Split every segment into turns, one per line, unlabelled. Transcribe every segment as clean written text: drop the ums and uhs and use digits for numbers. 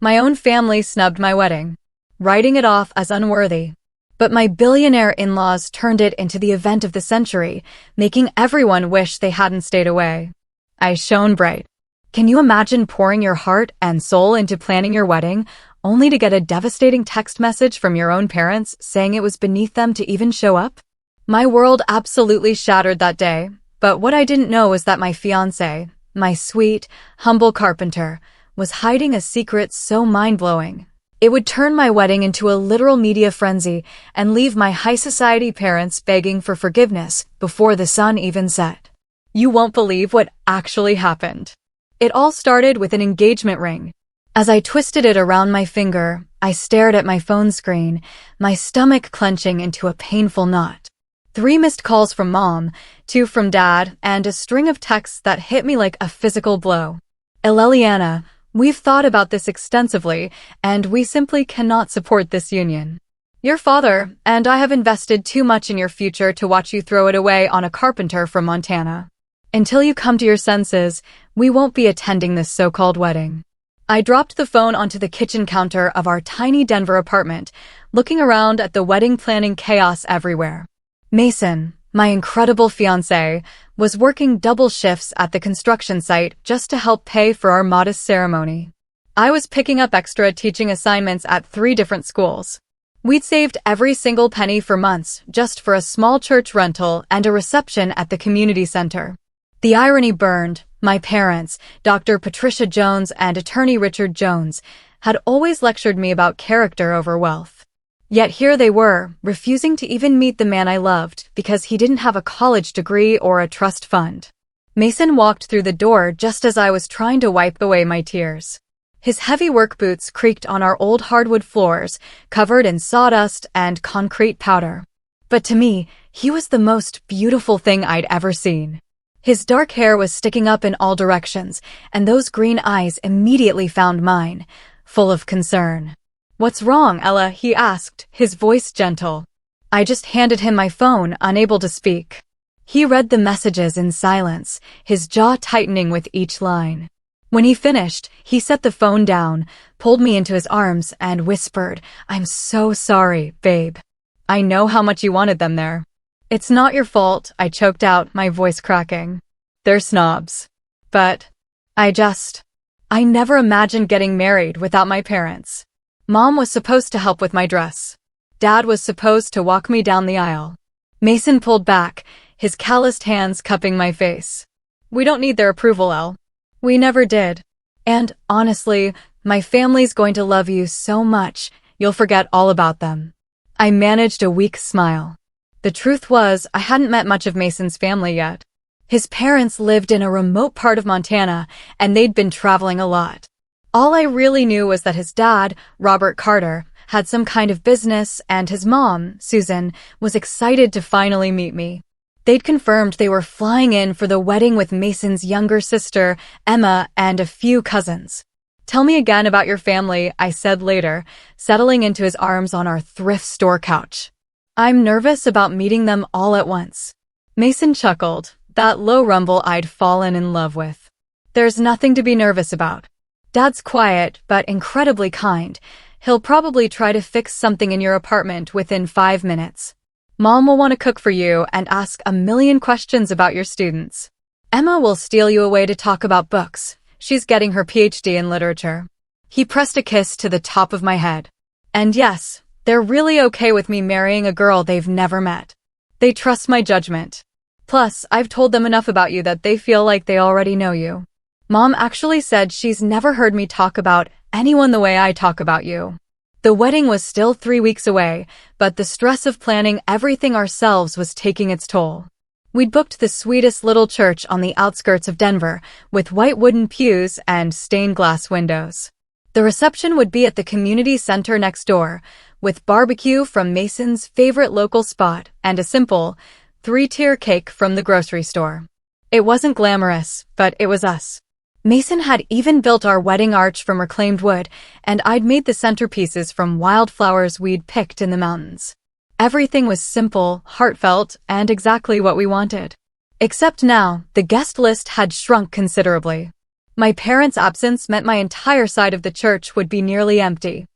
My own family snubbed my wedding, writing it off as unworthy. But my billionaire in-laws turned it into the event of the century, making everyone wish they hadn't stayed away. I shone bright. Can you imagine pouring your heart and soul into planning your wedding, only to get a devastating text message from your own parents saying it was beneath them to even show up? My world absolutely shattered that day, but what I didn't know was that my fiancé, my sweet, humble carpenter, was hiding a secret so mind-blowing. It would turn my wedding into a literal media frenzy and leave my high society parents begging for forgiveness before the sun even set. You won't believe what actually happened. It all started with an engagement ring. As I twisted it around my finger, I stared at my phone screen, my stomach clenching into a painful knot. 3 missed calls from Mom, 2 from Dad, and a string of texts that hit me like a physical blow. Eleliana, we've thought about this extensively, and we simply cannot support this union. Your father and I have invested too much in your future to watch you throw it away on a carpenter from Montana. Until you come to your senses, we won't be attending this so-called wedding. I dropped the phone onto the kitchen counter of our tiny Denver apartment, looking around at the wedding planning chaos everywhere. Mason, my incredible fiancé, was working double shifts at the construction site just to help pay for our modest ceremony. I was picking up extra teaching assignments at 3 different schools. We'd saved every single penny for months just for a small church rental and a reception at the community center. The irony burned. My parents, Dr. Patricia Jones and attorney Richard Jones, had always lectured me about character over wealth. Yet here they were, refusing to even meet the man I loved because he didn't have a college degree or a trust fund. Mason walked through the door just as I was trying to wipe away my tears. His heavy work boots creaked on our old hardwood floors, covered in sawdust and concrete powder. But to me, he was the most beautiful thing I'd ever seen. His dark hair was sticking up in all directions, and those green eyes immediately found mine, full of concern. "What's wrong, Ella?" he asked, his voice gentle. I just handed him my phone, unable to speak. He read the messages in silence, his jaw tightening with each line. When he finished, he set the phone down, pulled me into his arms, and whispered, "I'm so sorry, babe. I know how much you wanted them there." "It's not your fault," I choked out, my voice cracking. "They're snobs. But I never imagined getting married without my parents. Mom was supposed to help with my dress. Dad was supposed to walk me down the aisle." Mason pulled back, his calloused hands cupping my face. "We don't need their approval, Elle. We never did. And, honestly, my family's going to love you so much, you'll forget all about them." I managed a weak smile. The truth was, I hadn't met much of Mason's family yet. His parents lived in a remote part of Montana, and they'd been traveling a lot. All I really knew was that his dad, Robert Carter, had some kind of business, and his mom, Susan, was excited to finally meet me. They'd confirmed they were flying in for the wedding with Mason's younger sister, Emma, and a few cousins. "Tell me again about your family," I said later, settling into his arms on our thrift store couch. "I'm nervous about meeting them all at once." Mason chuckled, that low rumble I'd fallen in love with. "There's nothing to be nervous about. Dad's quiet, but incredibly kind. He'll probably try to fix something in your apartment within 5 minutes. Mom will want to cook for you and ask a million questions about your students. Emma will steal you away to talk about books. She's getting her PhD in literature." He pressed a kiss to the top of my head. "And yes, they're really okay with me marrying a girl they've never met. They trust my judgment. Plus, I've told them enough about you that they feel like they already know you. Mom actually said she's never heard me talk about anyone the way I talk about you." The wedding was still 3 weeks away, but the stress of planning everything ourselves was taking its toll. We'd booked the sweetest little church on the outskirts of Denver, with white wooden pews and stained glass windows. The reception would be at the community center next door, with barbecue from Mason's favorite local spot and a simple 3-tier cake from the grocery store. It wasn't glamorous, but it was us. Mason had even built our wedding arch from reclaimed wood, and I'd made the centerpieces from wildflowers we'd picked in the mountains. Everything was simple, heartfelt, and exactly what we wanted. Except now, the guest list had shrunk considerably. My parents' absence meant my entire side of the church would be nearly empty.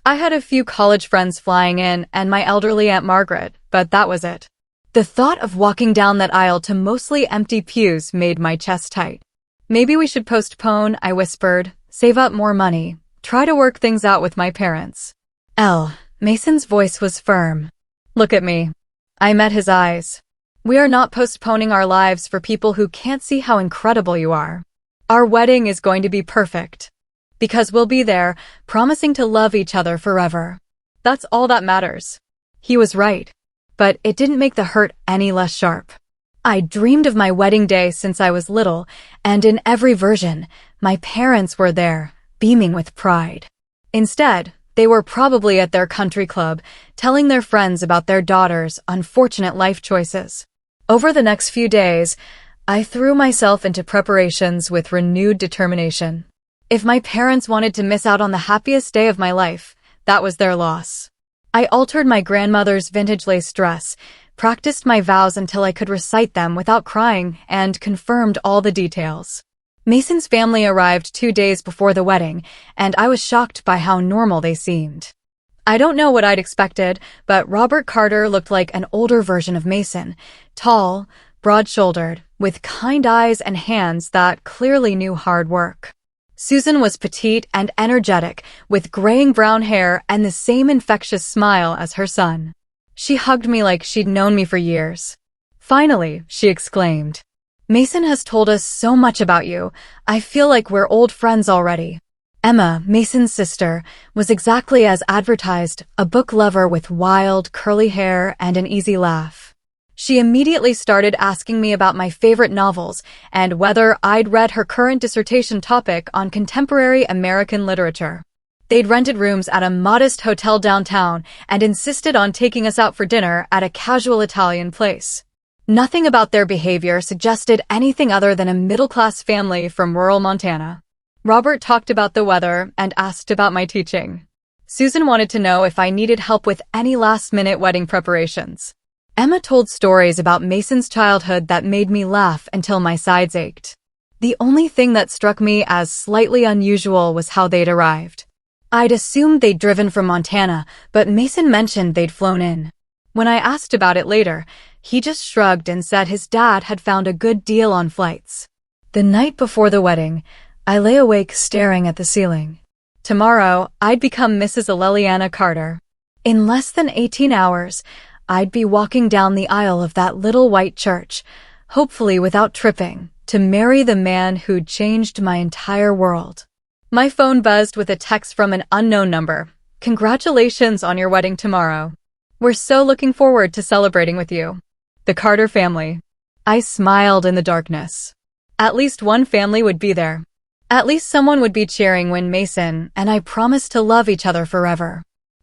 I had a few college friends flying in and my elderly Aunt Margaret, but that was it. The thought of walking down that aisle to mostly empty pews made my chest tight. Maybe we should postpone, I whispered, save up more money, try to work things out with my parents. Mason's voice was firm. Look at me. I met his eyes. We are not postponing our lives for people who can't see how incredible you are. Our wedding is going to be perfect. Because we'll be there, promising to love each other forever. That's all that matters. He was right. But it didn't make the hurt any less sharp. I dreamed of my wedding day since I was little, and in every version, my parents were there, beaming with pride. Instead, they were probably at their country club, telling their friends about their daughter's unfortunate life choices. Over the next few days, I threw myself into preparations with renewed determination. If my parents wanted to miss out on the happiest day of my life, that was their loss. I altered my grandmother's vintage lace dress, practiced my vows until I could recite them without crying, and confirmed all the details. Mason's family arrived 2 days before the wedding, and I was shocked by how normal they seemed. I don't know what I'd expected, but Robert Carter looked like an older version of Mason, tall, broad-shouldered, with kind eyes and hands that clearly knew hard work. Susan was petite and energetic, with graying brown hair and the same infectious smile as her son. She hugged me like she'd known me for years. Finally, she exclaimed, "Mason has told us so much about you. I feel like we're old friends already." Emma, Mason's sister, was exactly as advertised, a book lover with wild, curly hair and an easy laugh. She immediately started asking me about my favorite novels and whether I'd read her current dissertation topic on contemporary American literature. They'd rented rooms at a modest hotel downtown and insisted on taking us out for dinner at a casual Italian place. Nothing about their behavior suggested anything other than a middle-class family from rural Montana. Robert talked about the weather and asked about my teaching. Susan wanted to know if I needed help with any last-minute wedding preparations. Emma told stories about Mason's childhood that made me laugh until my sides ached. The only thing that struck me as slightly unusual was how they'd arrived. I'd assumed they'd driven from Montana, but Mason mentioned they'd flown in. When I asked about it later, he just shrugged and said his dad had found a good deal on flights. The night before the wedding, I lay awake staring at the ceiling. Tomorrow, I'd become Mrs. Aleliana Carter. In less than 18 hours, I'd be walking down the aisle of that little white church, hopefully without tripping, to marry the man who'd changed my entire world. My phone buzzed with a text from an unknown number. "Congratulations on your wedding tomorrow. We're so looking forward to celebrating with you. The Carter family." I smiled in the darkness. At least one family would be there. At least someone would be cheering when Mason and I promised to love each other forever.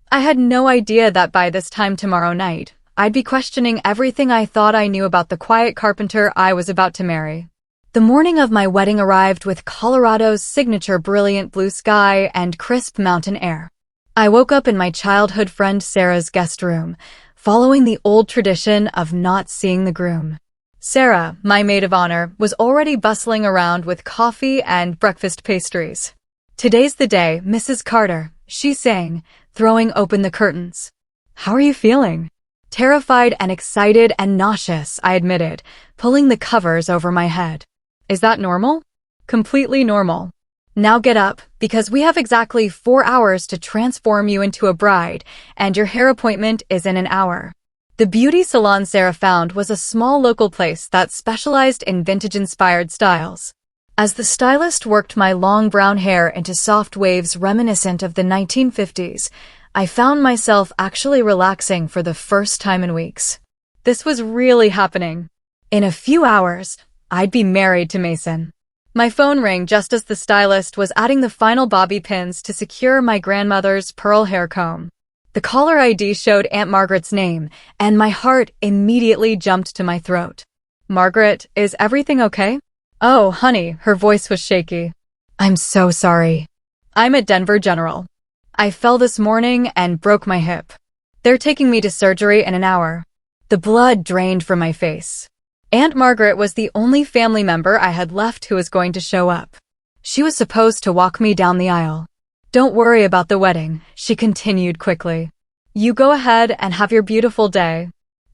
I had no idea that by this time tomorrow night, I'd be questioning everything I thought I knew about the quiet carpenter I was about to marry. The morning of my wedding arrived with Colorado's signature brilliant blue sky and crisp mountain air. I woke up in my childhood friend Sarah's guest room, following the old tradition of not seeing the groom. Sarah, my maid of honor, was already bustling around with coffee and breakfast pastries. "Today's the day, Mrs. Carter," she sang, throwing open the curtains. "How are you feeling?" "Terrified and excited and nauseous," I admitted, pulling the covers over my head. "Is that normal?" "Completely normal. Now get up, because we have exactly 4 hours to transform you into a bride, and your hair appointment is in an hour." The beauty salon Sarah found was a small local place that specialized in vintage-inspired styles. As the stylist worked my long brown hair into soft waves reminiscent of the 1950s, I found myself actually relaxing for the first time in weeks. This was really happening. In a few hours, I'd be married to Mason. My phone rang just as the stylist was adding the final bobby pins to secure my grandmother's pearl hair comb. The caller ID showed Aunt Margaret's name, and my heart immediately jumped to my throat. "Margaret, is everything okay?" "Oh, honey," her voice was shaky. "I'm so sorry. I'm at Denver General. I fell this morning and broke my hip. They're taking me to surgery in an hour." The blood drained from my face. Aunt Margaret was the only family member I had left who was going to show up. She was supposed to walk me down the aisle. Don't worry about the wedding, she continued quickly. You go ahead and have your beautiful day.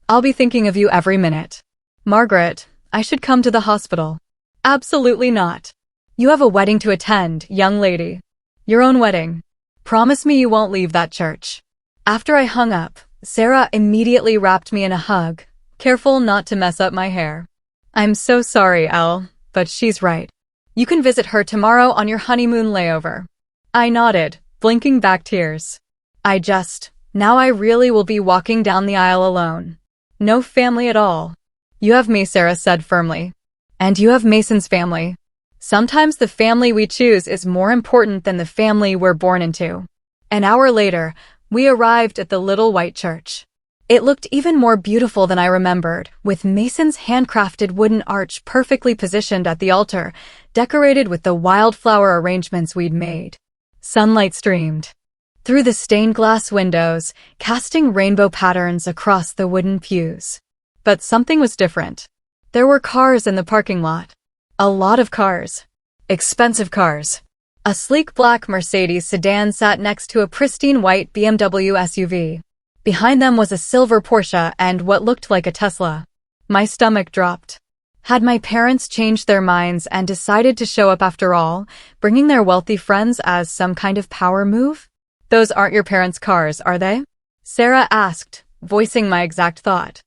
I'll be thinking of you every minute. Margaret, I should come to the hospital. Absolutely not. You have a wedding to attend, young lady. Your own wedding. Promise me you won't leave that church. After I hung up, Sarah immediately wrapped me in a hug, careful not to mess up my hair. I'm so sorry, Elle, but she's right. You can visit her tomorrow on your honeymoon layover. I nodded, blinking back tears. Now I really will be walking down the aisle alone. No family at all. You have me, Sarah said firmly. And you have Mason's family. Sometimes the family we choose is more important than the family we're born into. An hour later, we arrived at the little white church. It looked even more beautiful than I remembered, with Mason's handcrafted wooden arch perfectly positioned at the altar, decorated with the wildflower arrangements we'd made. Sunlight streamed through the stained glass windows, casting rainbow patterns across the wooden pews. But something was different. There were cars in the parking lot. A lot of cars. Expensive cars. A sleek black Mercedes sedan sat next to a pristine white BMW SUV. Behind them was a silver Porsche and what looked like a Tesla. My stomach dropped. Had my parents changed their minds and decided to show up after all, bringing their wealthy friends as some kind of power move? Those aren't your parents' cars, are they? Sarah asked, voicing my exact thought.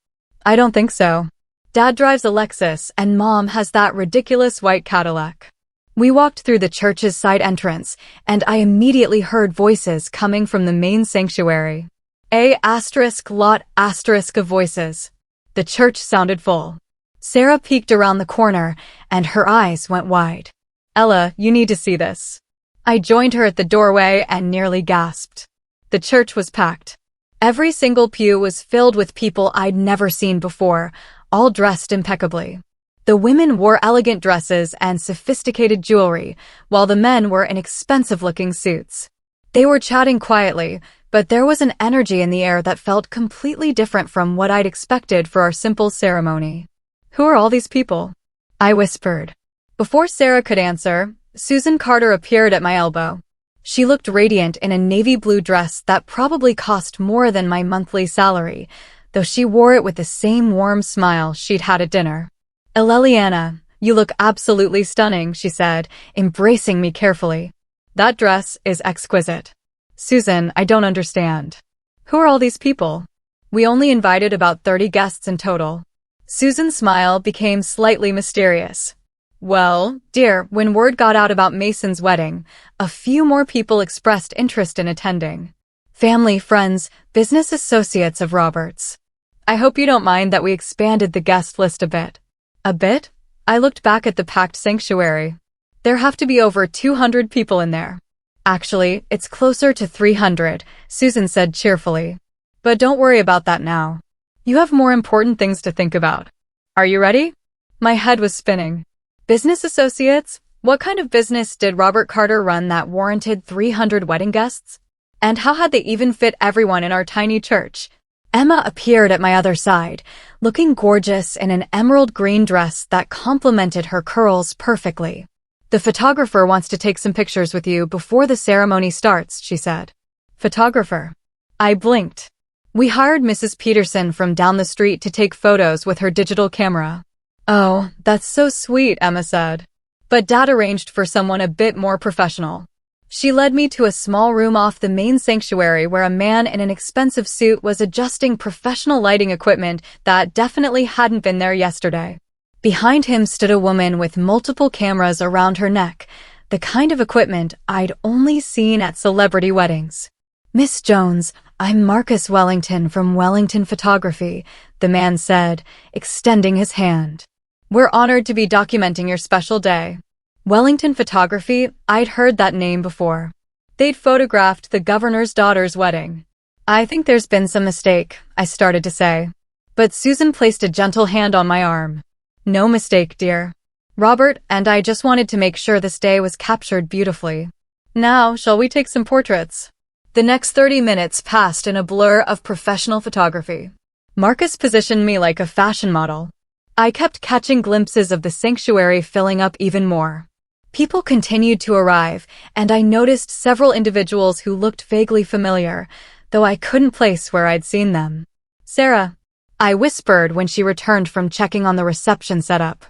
I don't think so. Dad drives a Lexus and Mom has that ridiculous white Cadillac. We walked through the church's side entrance, and I immediately heard voices coming from the main sanctuary. Lot of voices. The church sounded full. Sarah peeked around the corner, and her eyes went wide. Ella, you need to see this. I joined her at the doorway and nearly gasped. The church was packed. Every single pew was filled with people I'd never seen before, all dressed impeccably. The women wore elegant dresses and sophisticated jewelry, while the men were in expensive-looking suits. They were chatting quietly, but there was an energy in the air that felt completely different from what I'd expected for our simple ceremony. Who are all these people? I whispered. Before Sarah could answer, Susan Carter appeared at my elbow. She looked radiant in a navy blue dress that probably cost more than my monthly salary, though she wore it with the same warm smile she'd had at dinner. Eleliana, you look absolutely stunning, she said, embracing me carefully. That dress is exquisite. Susan, I don't understand. Who are all these people? We only invited about 30 guests in total. Susan's smile became slightly mysterious. Well, dear, when word got out about Mason's wedding, a few more people expressed interest in attending. Family, friends, business associates of Robert's. I hope you don't mind that we expanded the guest list a bit. A bit? I looked back at the packed sanctuary. There have to be over 200 people in there. Actually, it's closer to 300, Susan said cheerfully. But don't worry about that now. You have more important things to think about. Are you ready? My head was spinning. Business associates? What kind of business did Robert Carter run that warranted 300 wedding guests? And how had they even fit everyone in our tiny church? Emma appeared at my other side, looking gorgeous in an emerald green dress that complemented her curls perfectly. The photographer wants to take some pictures with you before the ceremony starts, she said. Photographer? I blinked. We hired Mrs. Peterson from down the street to take photos with her digital camera. Oh, that's so sweet, Emma said. But Dad arranged for someone a bit more professional. She led me to a small room off the main sanctuary where a man in an expensive suit was adjusting professional lighting equipment that definitely hadn't been there yesterday. Behind him stood a woman with multiple cameras around her neck, the kind of equipment I'd only seen at celebrity weddings. Miss Jones, I'm Marcus Wellington from Wellington Photography, the man said, extending his hand. We're honored to be documenting your special day. Wellington Photography, I'd heard that name before. They'd photographed the governor's daughter's wedding. I think there's been some mistake, I started to say. But Susan placed a gentle hand on my arm. No mistake, dear. Robert and I just wanted to make sure this day was captured beautifully. Now, shall we take some portraits? The next 30 minutes passed in a blur of professional photography. Marcus positioned me like a fashion model. I kept catching glimpses of the sanctuary filling up even more. People continued to arrive, and I noticed several individuals who looked vaguely familiar, though I couldn't place where I'd seen them. "Sarah," I whispered when she returned from checking on the reception setup.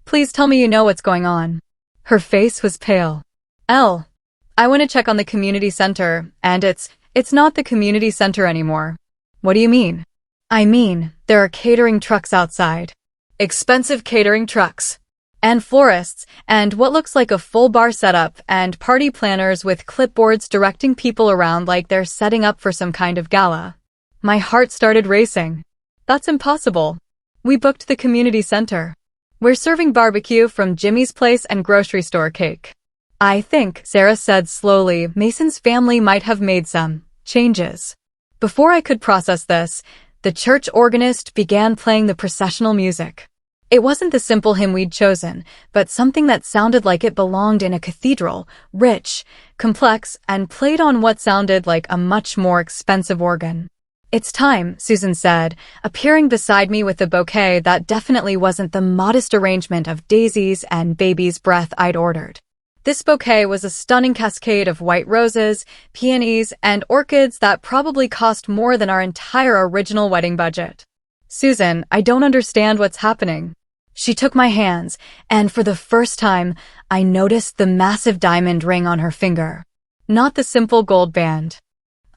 "Please tell me you know what's going on." Her face was pale. I want to check on the community center, and it's not the community center anymore." "What do you mean?" "I mean, there are catering trucks outside." "Expensive catering trucks. And florists, and what looks like a full bar setup, and party planners with clipboards directing people around like they're setting up for some kind of gala." My heart started racing. "That's impossible. We booked the community center. We're serving barbecue from Jimmy's Place and grocery store cake." "I think," Sarah said slowly, "Mason's family might have made some changes." Before I could process this, the church organist began playing the processional music. It wasn't the simple hymn we'd chosen, but something that sounded like it belonged in a cathedral, rich, complex, and played on what sounded like a much more expensive organ. "It's time," Susan said, appearing beside me with a bouquet that definitely wasn't the modest arrangement of daisies and baby's breath I'd ordered. This bouquet was a stunning cascade of white roses, peonies, and orchids that probably cost more than our entire original wedding budget. "Susan, I don't understand what's happening." She took my hands, and for the first time, I noticed the massive diamond ring on her finger, not the simple gold band.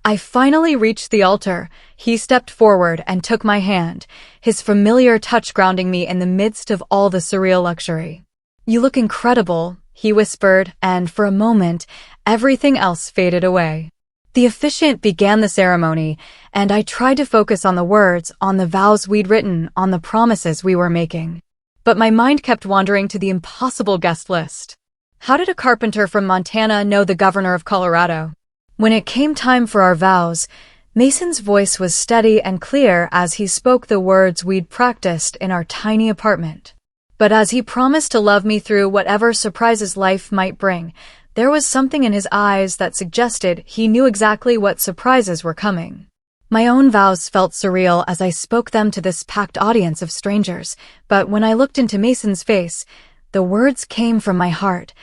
I finally reached the altar. He stepped forward and took my hand, his familiar touch grounding me in the midst of all the surreal luxury. "You look incredible," he whispered, and for a moment, everything else faded away. The officiant began the ceremony, and I tried to focus on the words, on the vows we'd written, on the promises we were making. But my mind kept wandering to the impossible guest list. How did a carpenter from Montana know the governor of Colorado? When it came time for our vows, Mason's voice was steady and clear as he spoke the words we'd practiced in our tiny apartment. But as he promised to love me through whatever surprises life might bring, there was something in his eyes that suggested he knew exactly what surprises were coming. My own vows felt surreal as I spoke them to this packed audience of strangers, but when I looked into Mason's face, the words came from my heart,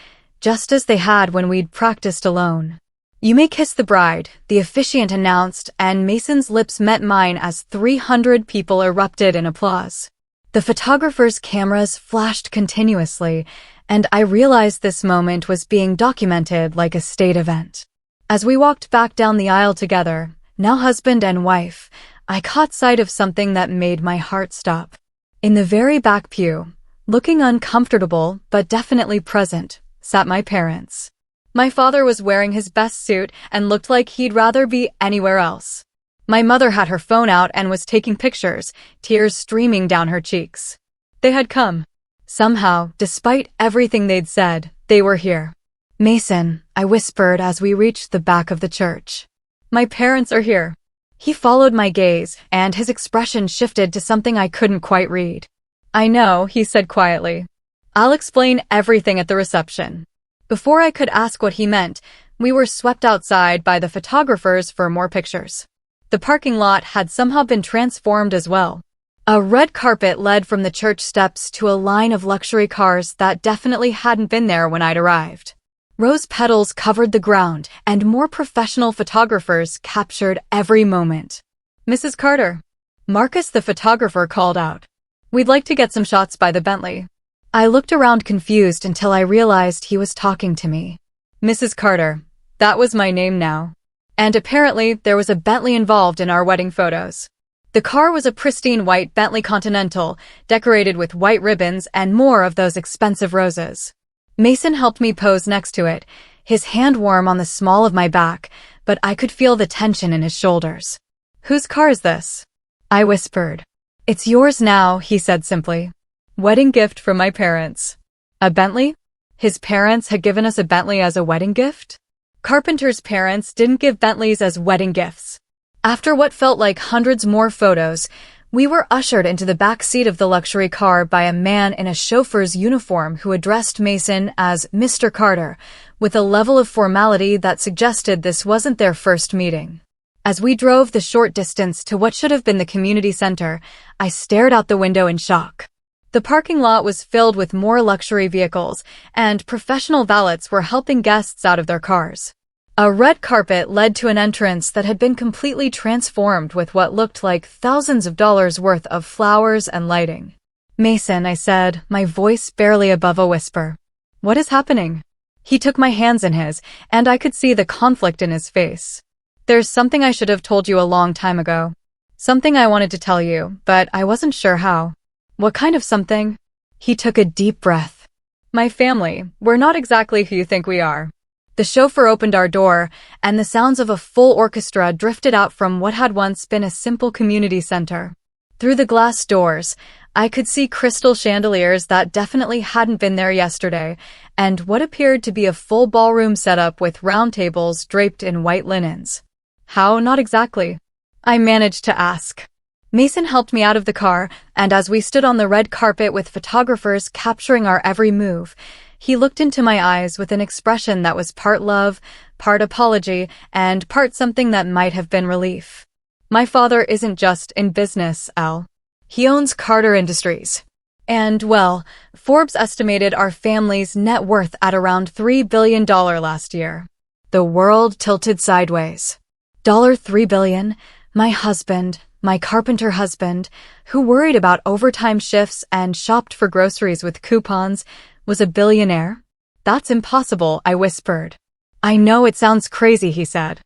just as they had when we'd practiced alone. "You may kiss the bride," the officiant announced, and Mason's lips met mine as 300 people erupted in applause. The photographers' cameras flashed continuously, and I realized this moment was being documented like a state event. As we walked back down the aisle together, now husband and wife, I caught sight of something that made my heart stop. In the very back pew, looking uncomfortable but definitely present, sat my parents. My father was wearing his best suit and looked like he'd rather be anywhere else. My mother had her phone out and was taking pictures, tears streaming down her cheeks. They had come. Somehow, despite everything they'd said, they were here. "Mason," I whispered as we reached the back of the church. "My parents are here." He followed my gaze, and his expression shifted to something I couldn't quite read. "I know," he said quietly. "I'll explain everything at the reception." Before I could ask what he meant, we were swept outside by the photographers for more pictures. The parking lot had somehow been transformed as well. A red carpet led from the church steps to a line of luxury cars that definitely hadn't been there when I'd arrived. Rose petals covered the ground, and more professional photographers captured every moment. "Mrs. Carter," Marcus the photographer called out. "We'd like to get some shots by the Bentley." I looked around confused until I realized he was talking to me. Mrs. Carter. That was my name now. And apparently there was a Bentley involved in our wedding photos. The car was a pristine white Bentley Continental, decorated with white ribbons and more of those expensive roses. Mason helped me pose next to it, his hand warm on the small of my back, but I could feel the tension in his shoulders. "Whose car is this?" I whispered. "It's yours now," he said simply. "Wedding gift from my parents." A Bentley? His parents had given us a Bentley as a wedding gift? Carpenter's parents didn't give Bentleys as wedding gifts. After what felt like hundreds more photos, we were ushered into the back seat of the luxury car by a man in a chauffeur's uniform who addressed Mason as Mr. Carter, with a level of formality that suggested this wasn't their first meeting. As we drove the short distance to what should have been the community center, I stared out the window in shock. The parking lot was filled with more luxury vehicles, and professional valets were helping guests out of their cars. A red carpet led to an entrance that had been completely transformed with what looked like thousands of dollars worth of flowers and lighting. "Mason," I said, my voice barely above a whisper. "What is happening?" He took my hands in his, and I could see the conflict in his face. "There's something I should have told you a long time ago. Something I wanted to tell you, but I wasn't sure how." "What kind of something?" He took a deep breath. "My family, we're not exactly who you think we are." The chauffeur opened our door, and the sounds of a full orchestra drifted out from what had once been a simple community center. Through the glass doors, I could see crystal chandeliers that definitely hadn't been there yesterday, and what appeared to be a full ballroom setup with round tables draped in white linens. "How? Not exactly." I managed to ask. Mason helped me out of the car, and as we stood on the red carpet with photographers capturing our every move, he looked into my eyes with an expression that was part love, part apology, and part something that might have been relief. "My father isn't just in business, Al. He owns Carter Industries. And, well, Forbes estimated our family's net worth at around $3 billion last year." The world tilted sideways. $3 billion? My husband, my carpenter husband, who worried about overtime shifts and shopped for groceries with coupons, was a billionaire? "That's impossible," I whispered. "I know it sounds crazy," he said.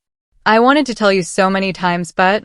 "I wanted to tell you so many times, but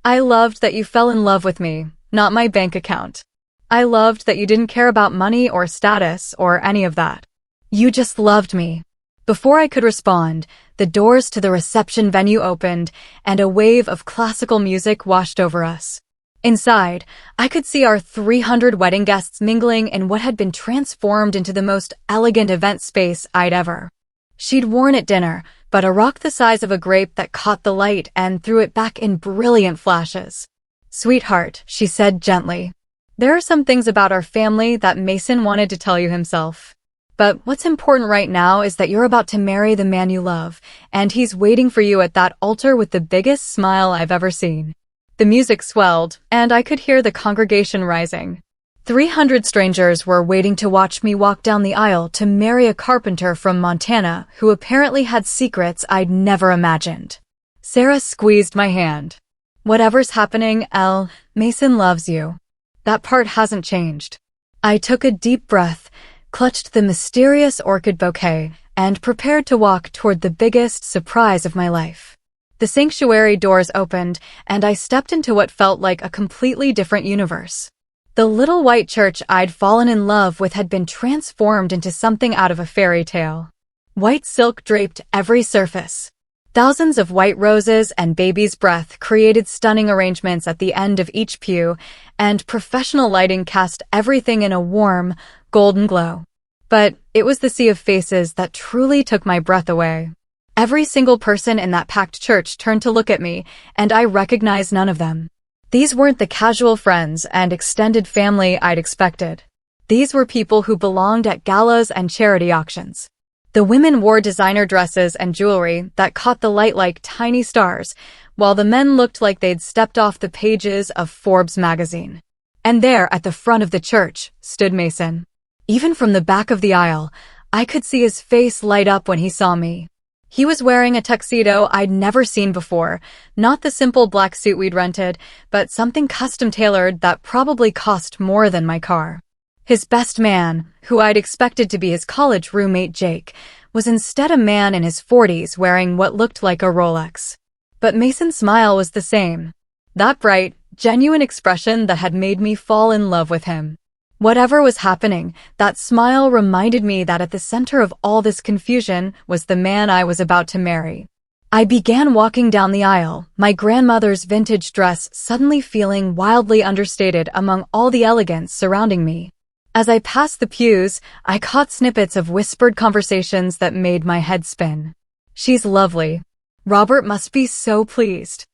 I loved that you fell in love with me, not my bank account. I loved that you didn't care about money or status or any of that. You just loved me." Before I could respond, the doors to the reception venue opened, and a wave of classical music washed over us. Inside, I could see our 300 wedding guests mingling in what had been transformed into the most elegant event space I'd ever. She'd worn at dinner, but a rock the size of a grape that caught the light and threw it back in brilliant flashes. "Sweetheart," she said gently, "there are some things about our family that Mason wanted to tell you himself. But what's important right now is that you're about to marry the man you love, and he's waiting for you at that altar with the biggest smile I've ever seen." The music swelled, and I could hear the congregation rising. 300 strangers were waiting to watch me walk down the aisle to marry a carpenter from Montana who apparently had secrets I'd never imagined. Sarah squeezed my hand. "Whatever's happening, Elle, Mason loves you. That part hasn't changed." I took a deep breath, clutched the mysterious orchid bouquet, and prepared to walk toward the biggest surprise of my life. The sanctuary doors opened, and I stepped into what felt like a completely different universe. The little white church I'd fallen in love with had been transformed into something out of a fairy tale. White silk draped every surface. Thousands of white roses and baby's breath created stunning arrangements at the end of each pew, and professional lighting cast everything in a warm, golden glow. But it was the sea of faces that truly took my breath away. Every single person in that packed church turned to look at me, and I recognized none of them. These weren't the casual friends and extended family I'd expected. These were people who belonged at galas and charity auctions. The women wore designer dresses and jewelry that caught the light like tiny stars, while the men looked like they'd stepped off the pages of Forbes magazine. And there, at the front of the church, stood Mason. Even from the back of the aisle, I could see his face light up when he saw me. He was wearing a tuxedo I'd never seen before, not the simple black suit we'd rented, but something custom-tailored that probably cost more than my car. His best man, who I'd expected to be his college roommate Jake, was instead a man in his 40s wearing what looked like a Rolex. But Mason's smile was the same. That bright, genuine expression that had made me fall in love with him. Whatever was happening, that smile reminded me that at the center of all this confusion was the man I was about to marry. I began walking down the aisle, my grandmother's vintage dress suddenly feeling wildly understated among all the elegance surrounding me. As I passed the pews, I caught snippets of whispered conversations that made my head spin. "She's lovely. Robert must be so pleased.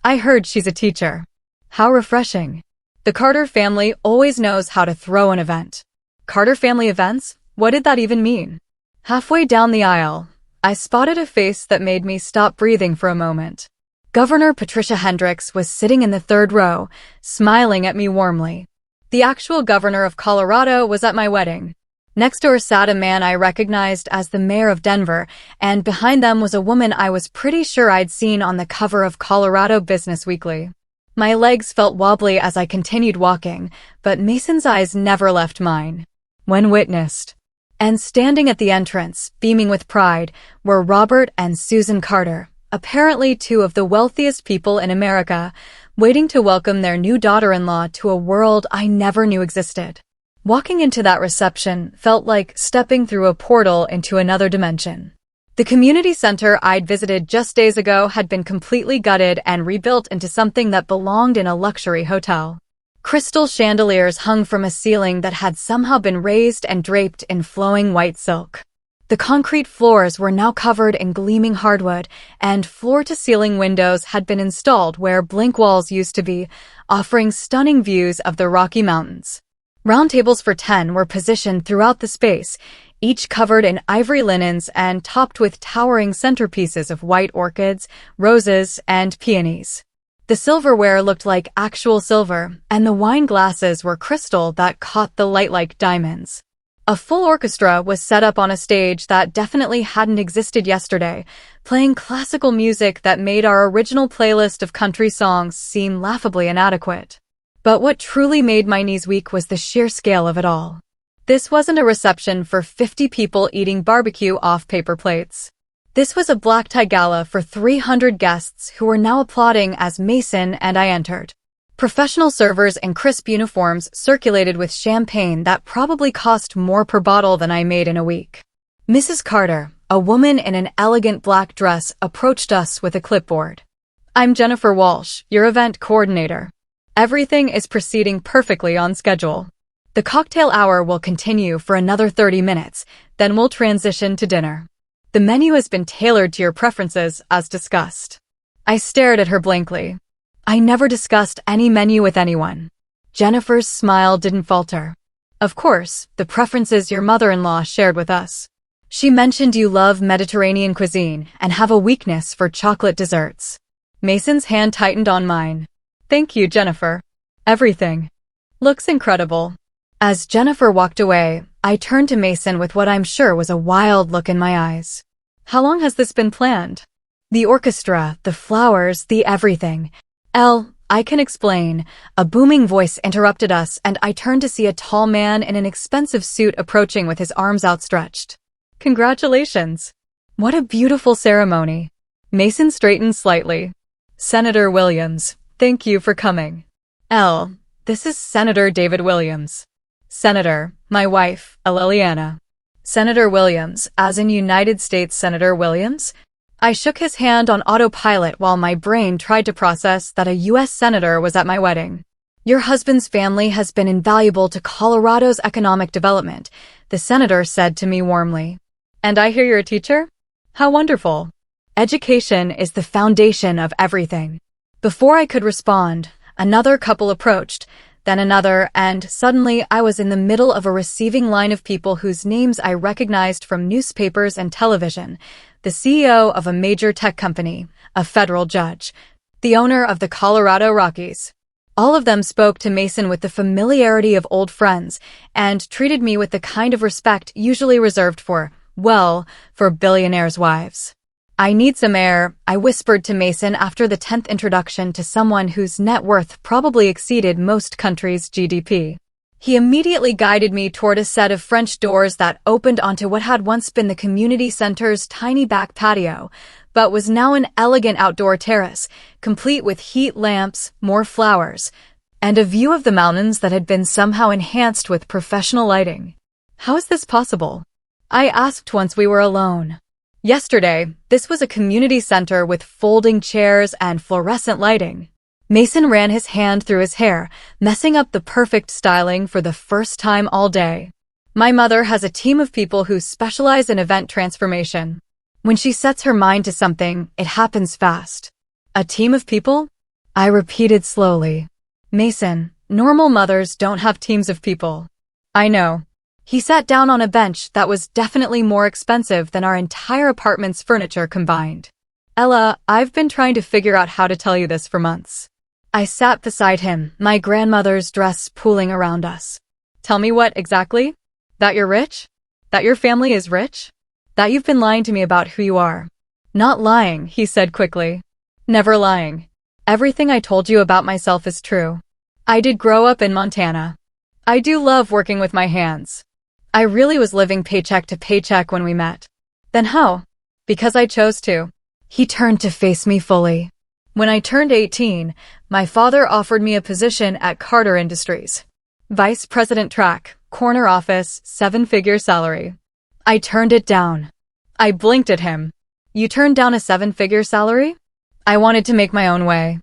I heard she's a teacher. How refreshing. The Carter family always knows how to throw an event." Carter family events? What did that even mean? Halfway down the aisle, I spotted a face that made me stop breathing for a moment. Governor Patricia Hendricks was sitting in the third row, smiling at me warmly. The actual governor of Colorado was at my wedding. Next door sat a man I recognized as the mayor of Denver, and behind them was a woman I was pretty sure I'd seen on the cover of Colorado Business Weekly. My legs felt wobbly as I continued walking, but Mason's eyes never left mine. When witnessed. And standing at the entrance, beaming with pride, were Robert and Susan Carter, apparently two of the wealthiest people in America, waiting to welcome their new daughter-in-law to a world I never knew existed. Walking into that reception felt like stepping through a portal into another dimension. The community center I'd visited just days ago had been completely gutted and rebuilt into something that belonged in a luxury hotel. Crystal chandeliers hung from a ceiling that had somehow been raised and draped in flowing white silk. The concrete floors were now covered in gleaming hardwood, and floor-to-ceiling windows had been installed where blank walls used to be, offering stunning views of the Rocky Mountains. Round tables for 10 were positioned throughout the space, each covered in ivory linens and topped with towering centerpieces of white orchids, roses, and peonies. The silverware looked like actual silver, and the wine glasses were crystal that caught the light like diamonds. A full orchestra was set up on a stage that definitely hadn't existed yesterday, playing classical music that made our original playlist of country songs seem laughably inadequate. But what truly made my knees weak was the sheer scale of it all. This wasn't a reception for 50 people eating barbecue off paper plates. This was a black tie gala for 300 guests who were now applauding as Mason and I entered. Professional servers in crisp uniforms circulated with champagne that probably cost more per bottle than I made in a week. Mrs. Carter, a woman in an elegant black dress, approached us with a clipboard. "I'm Jennifer Walsh, your event coordinator. Everything is proceeding perfectly on schedule. The cocktail hour will continue for another 30 minutes, then we'll transition to dinner. The menu has been tailored to your preferences as discussed." I stared at her blankly. I never discussed any menu with anyone. Jennifer's smile didn't falter. "Of course, the preferences your mother-in-law shared with us. She mentioned you love Mediterranean cuisine and have a weakness for chocolate desserts." Mason's hand tightened on mine. "Thank you, Jennifer. Everything looks incredible." As Jennifer walked away, I turned to Mason with what I'm sure was a wild look in my eyes. "How long has this been planned?" "The orchestra, the flowers, the everything." I can explain." A booming voice interrupted us, and I turned to see a tall man in an expensive suit approaching with his arms outstretched. "Congratulations. What a beautiful ceremony." Mason straightened slightly. "Senator Williams, thank you for coming." This is Senator David Williams." "Senator, my wife, Liliana." "Senator Williams, as in United States Senator Williams?" I shook his hand on autopilot while my brain tried to process that a U.S. senator was at my wedding. "Your husband's family has been invaluable to Colorado's economic development," the senator said to me warmly. "And I hear you're a teacher? How wonderful. Education is the foundation of everything." Before I could respond, another couple approached, then another, and suddenly I was in the middle of a receiving line of people whose names I recognized from newspapers and television. The CEO of a major tech company, a federal judge, the owner of the Colorado Rockies. All of them spoke to Mason with the familiarity of old friends and treated me with the kind of respect usually reserved for billionaires' wives. "I need some air," I whispered to Mason after the 10th introduction to someone whose net worth probably exceeded most countries' GDP. He immediately guided me toward a set of French doors that opened onto what had once been the community center's tiny back patio, but was now an elegant outdoor terrace, complete with heat lamps, more flowers, and a view of the mountains that had been somehow enhanced with professional lighting. "How is this possible?" I asked once we were alone. "Yesterday, this was a community center with folding chairs and fluorescent lighting." Mason ran his hand through his hair, messing up the perfect styling for the first time all day. "My mother has a team of people who specialize in event transformation. When she sets her mind to something, it happens fast." "A team of people?" I repeated slowly. "Mason, normal mothers don't have teams of people." "I know." He sat down on a bench that was definitely more expensive than our entire apartment's furniture combined. "Ella, I've been trying to figure out how to tell you this for months. I sat beside him, my grandmother's dress pooling around us. Tell me what exactly? That you're rich? That your family is rich? That you've been lying to me about who you are? Not lying, he said quickly. Never lying. Everything I told you about myself is true. I did grow up in Montana. I do love working with my hands. I really was living paycheck to paycheck when we met. Then how? Because I chose to. He turned to face me fully. When I turned 18, my father offered me a position at Carter Industries. Vice President Track, corner office, 7-figure salary. I turned it down. I blinked at him. You turned down a 7-figure salary? I wanted to make my own way.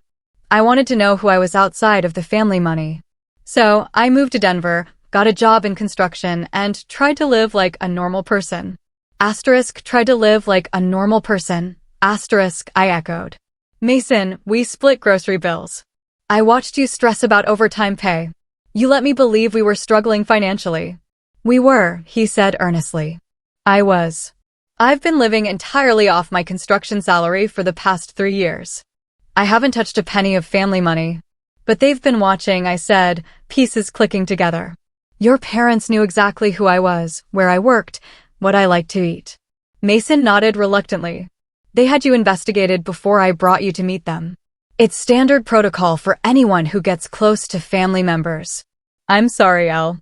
I wanted to know who I was outside of the family money. So I moved to Denver, got a job in construction, and tried to live like a normal person. Asterisk, tried to live like a normal person. Asterisk, I echoed. Mason, we split grocery bills. I watched you stress about overtime pay. You let me believe we were struggling financially. We were, he said earnestly. I was. I've been living entirely off my construction salary for the past 3 years. I haven't touched a penny of family money. But they've been watching, I said, pieces clicking together. Your parents knew exactly who I was, where I worked, what I liked to eat. Mason nodded reluctantly. They had you investigated before I brought you to meet them. It's standard protocol for anyone who gets close to family members. I'm sorry, Elle.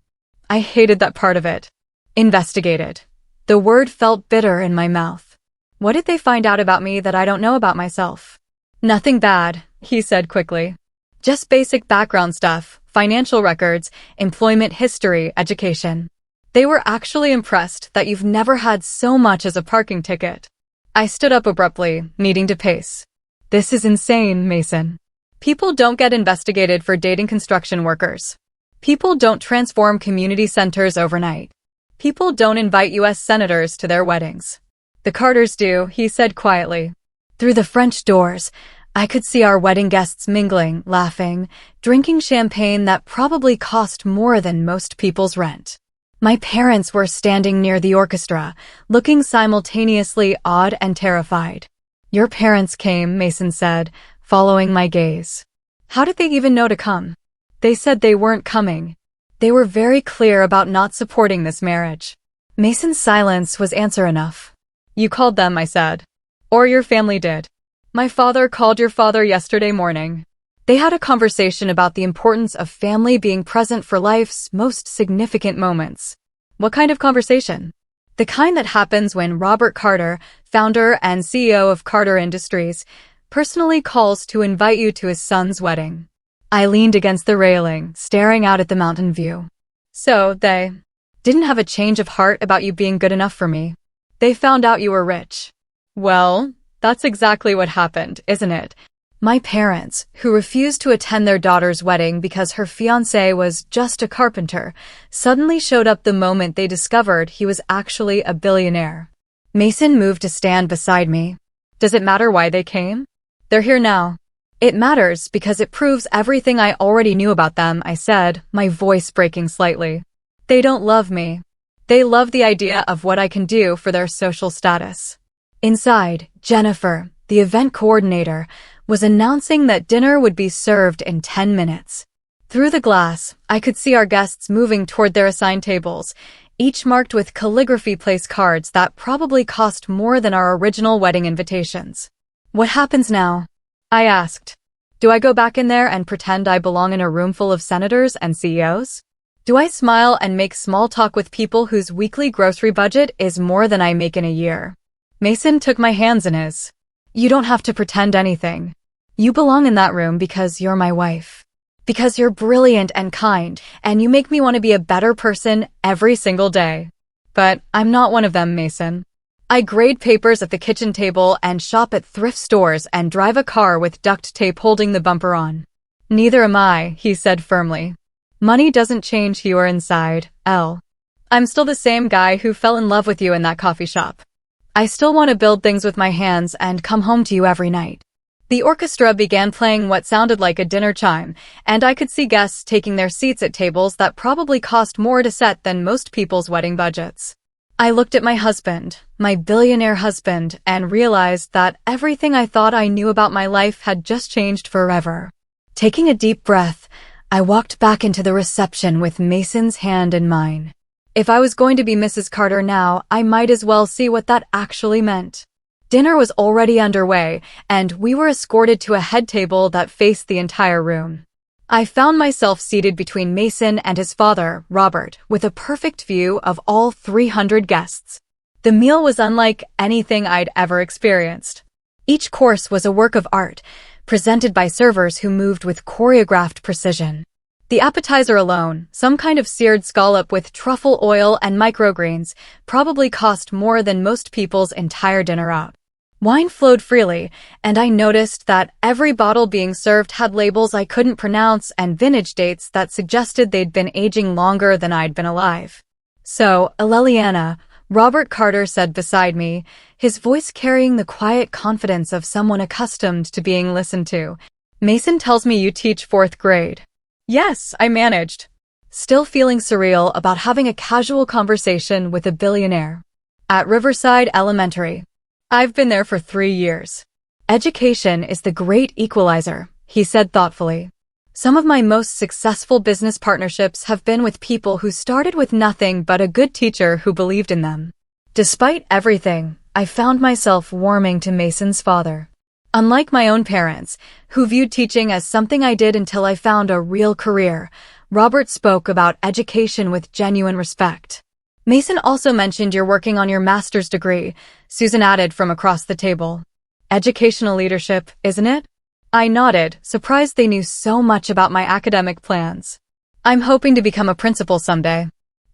I hated that part of it. Investigated. The word felt bitter in my mouth. What did they find out about me that I don't know about myself? Nothing bad, he said quickly. Just basic background stuff, financial records, employment history, education. They were actually impressed that you've never had so much as a parking ticket. I stood up abruptly, needing to pace. This is insane, Mason. People don't get investigated for dating construction workers. People don't transform community centers overnight. People don't invite U.S. senators to their weddings. The Carters do, he said quietly. Through the French doors, I could see our wedding guests mingling, laughing, drinking champagne that probably cost more than most people's rent. My parents were standing near the orchestra, looking simultaneously awed and terrified. Your parents came, Mason said, following my gaze. How did they even know to come? They said they weren't coming. They were very clear about not supporting this marriage. Mason's silence was answer enough. You called them, I said. Or your family did. My father called your father yesterday morning. They had a conversation about the importance of family being present for life's most significant moments. What kind of conversation? The kind that happens when Robert Carter, founder and CEO of Carter Industries, personally calls to invite you to his son's wedding. I leaned against the railing, staring out at the mountain view. So, they didn't have a change of heart about you being good enough for me. They found out you were rich. Well, that's exactly what happened, isn't it? My parents, who refused to attend their daughter's wedding because her fiancé was just a carpenter, suddenly showed up the moment they discovered he was actually a billionaire. Mason moved to stand beside me. Does it matter why they came? They're here now. It matters because it proves everything I already knew about them, I said, my voice breaking slightly. They don't love me. They love the idea of what I can do for their social status. Inside, Jennifer, the event coordinator, was announcing that dinner would be served in 10 minutes. Through the glass, I could see our guests moving toward their assigned tables, each marked with calligraphy place cards that probably cost more than our original wedding invitations. What happens now? I asked. Do I go back in there and pretend I belong in a room full of senators and CEOs? Do I smile and make small talk with people whose weekly grocery budget is more than I make in a year? Mason took my hands in his. You don't have to pretend anything. You belong in that room because you're my wife. Because you're brilliant and kind, and you make me want to be a better person every single day. But I'm not one of them, Mason. I grade papers at the kitchen table and shop at thrift stores and drive a car with duct tape holding the bumper on. Neither am I, he said firmly. Money doesn't change who you are inside, Elle. I'm still the same guy who fell in love with you in that coffee shop. I still want to build things with my hands and come home to you every night. The orchestra began playing what sounded like a dinner chime, and I could see guests taking their seats at tables that probably cost more to set than most people's wedding budgets. I looked at my husband, my billionaire husband, and realized that everything I thought I knew about my life had just changed forever. Taking a deep breath, I walked back into the reception with Mason's hand in mine. If I was going to be Mrs. Carter now, I might as well see what that actually meant. Dinner was already underway, and we were escorted to a head table that faced the entire room. I found myself seated between Mason and his father, Robert, with a perfect view of all 300 guests. The meal was unlike anything I'd ever experienced. Each course was a work of art, presented by servers who moved with choreographed precision. The appetizer alone, some kind of seared scallop with truffle oil and microgreens, probably cost more than most people's entire dinner out. Wine flowed freely, and I noticed that every bottle being served had labels I couldn't pronounce and vintage dates that suggested they'd been aging longer than I'd been alive. "So, Aleliana," Robert Carter said beside me, his voice carrying the quiet confidence of someone accustomed to being listened to. "Mason tells me you teach 4th grade." "Yes," I managed, still feeling surreal about having a casual conversation with a billionaire. "At Riverside Elementary. I've been there for 3 years. Education is the great equalizer," he said thoughtfully. "Some of my most successful business partnerships have been with people who started with nothing but a good teacher who believed in them." Despite everything, I found myself warming to Mason's father. Unlike my own parents, who viewed teaching as something I did until I found a real career, Robert spoke about education with genuine respect. "Mason also mentioned you're working on your master's degree," Susan added from across the table. "Educational leadership, isn't it?" I nodded, surprised they knew so much about my academic plans. "I'm hoping to become a principal someday.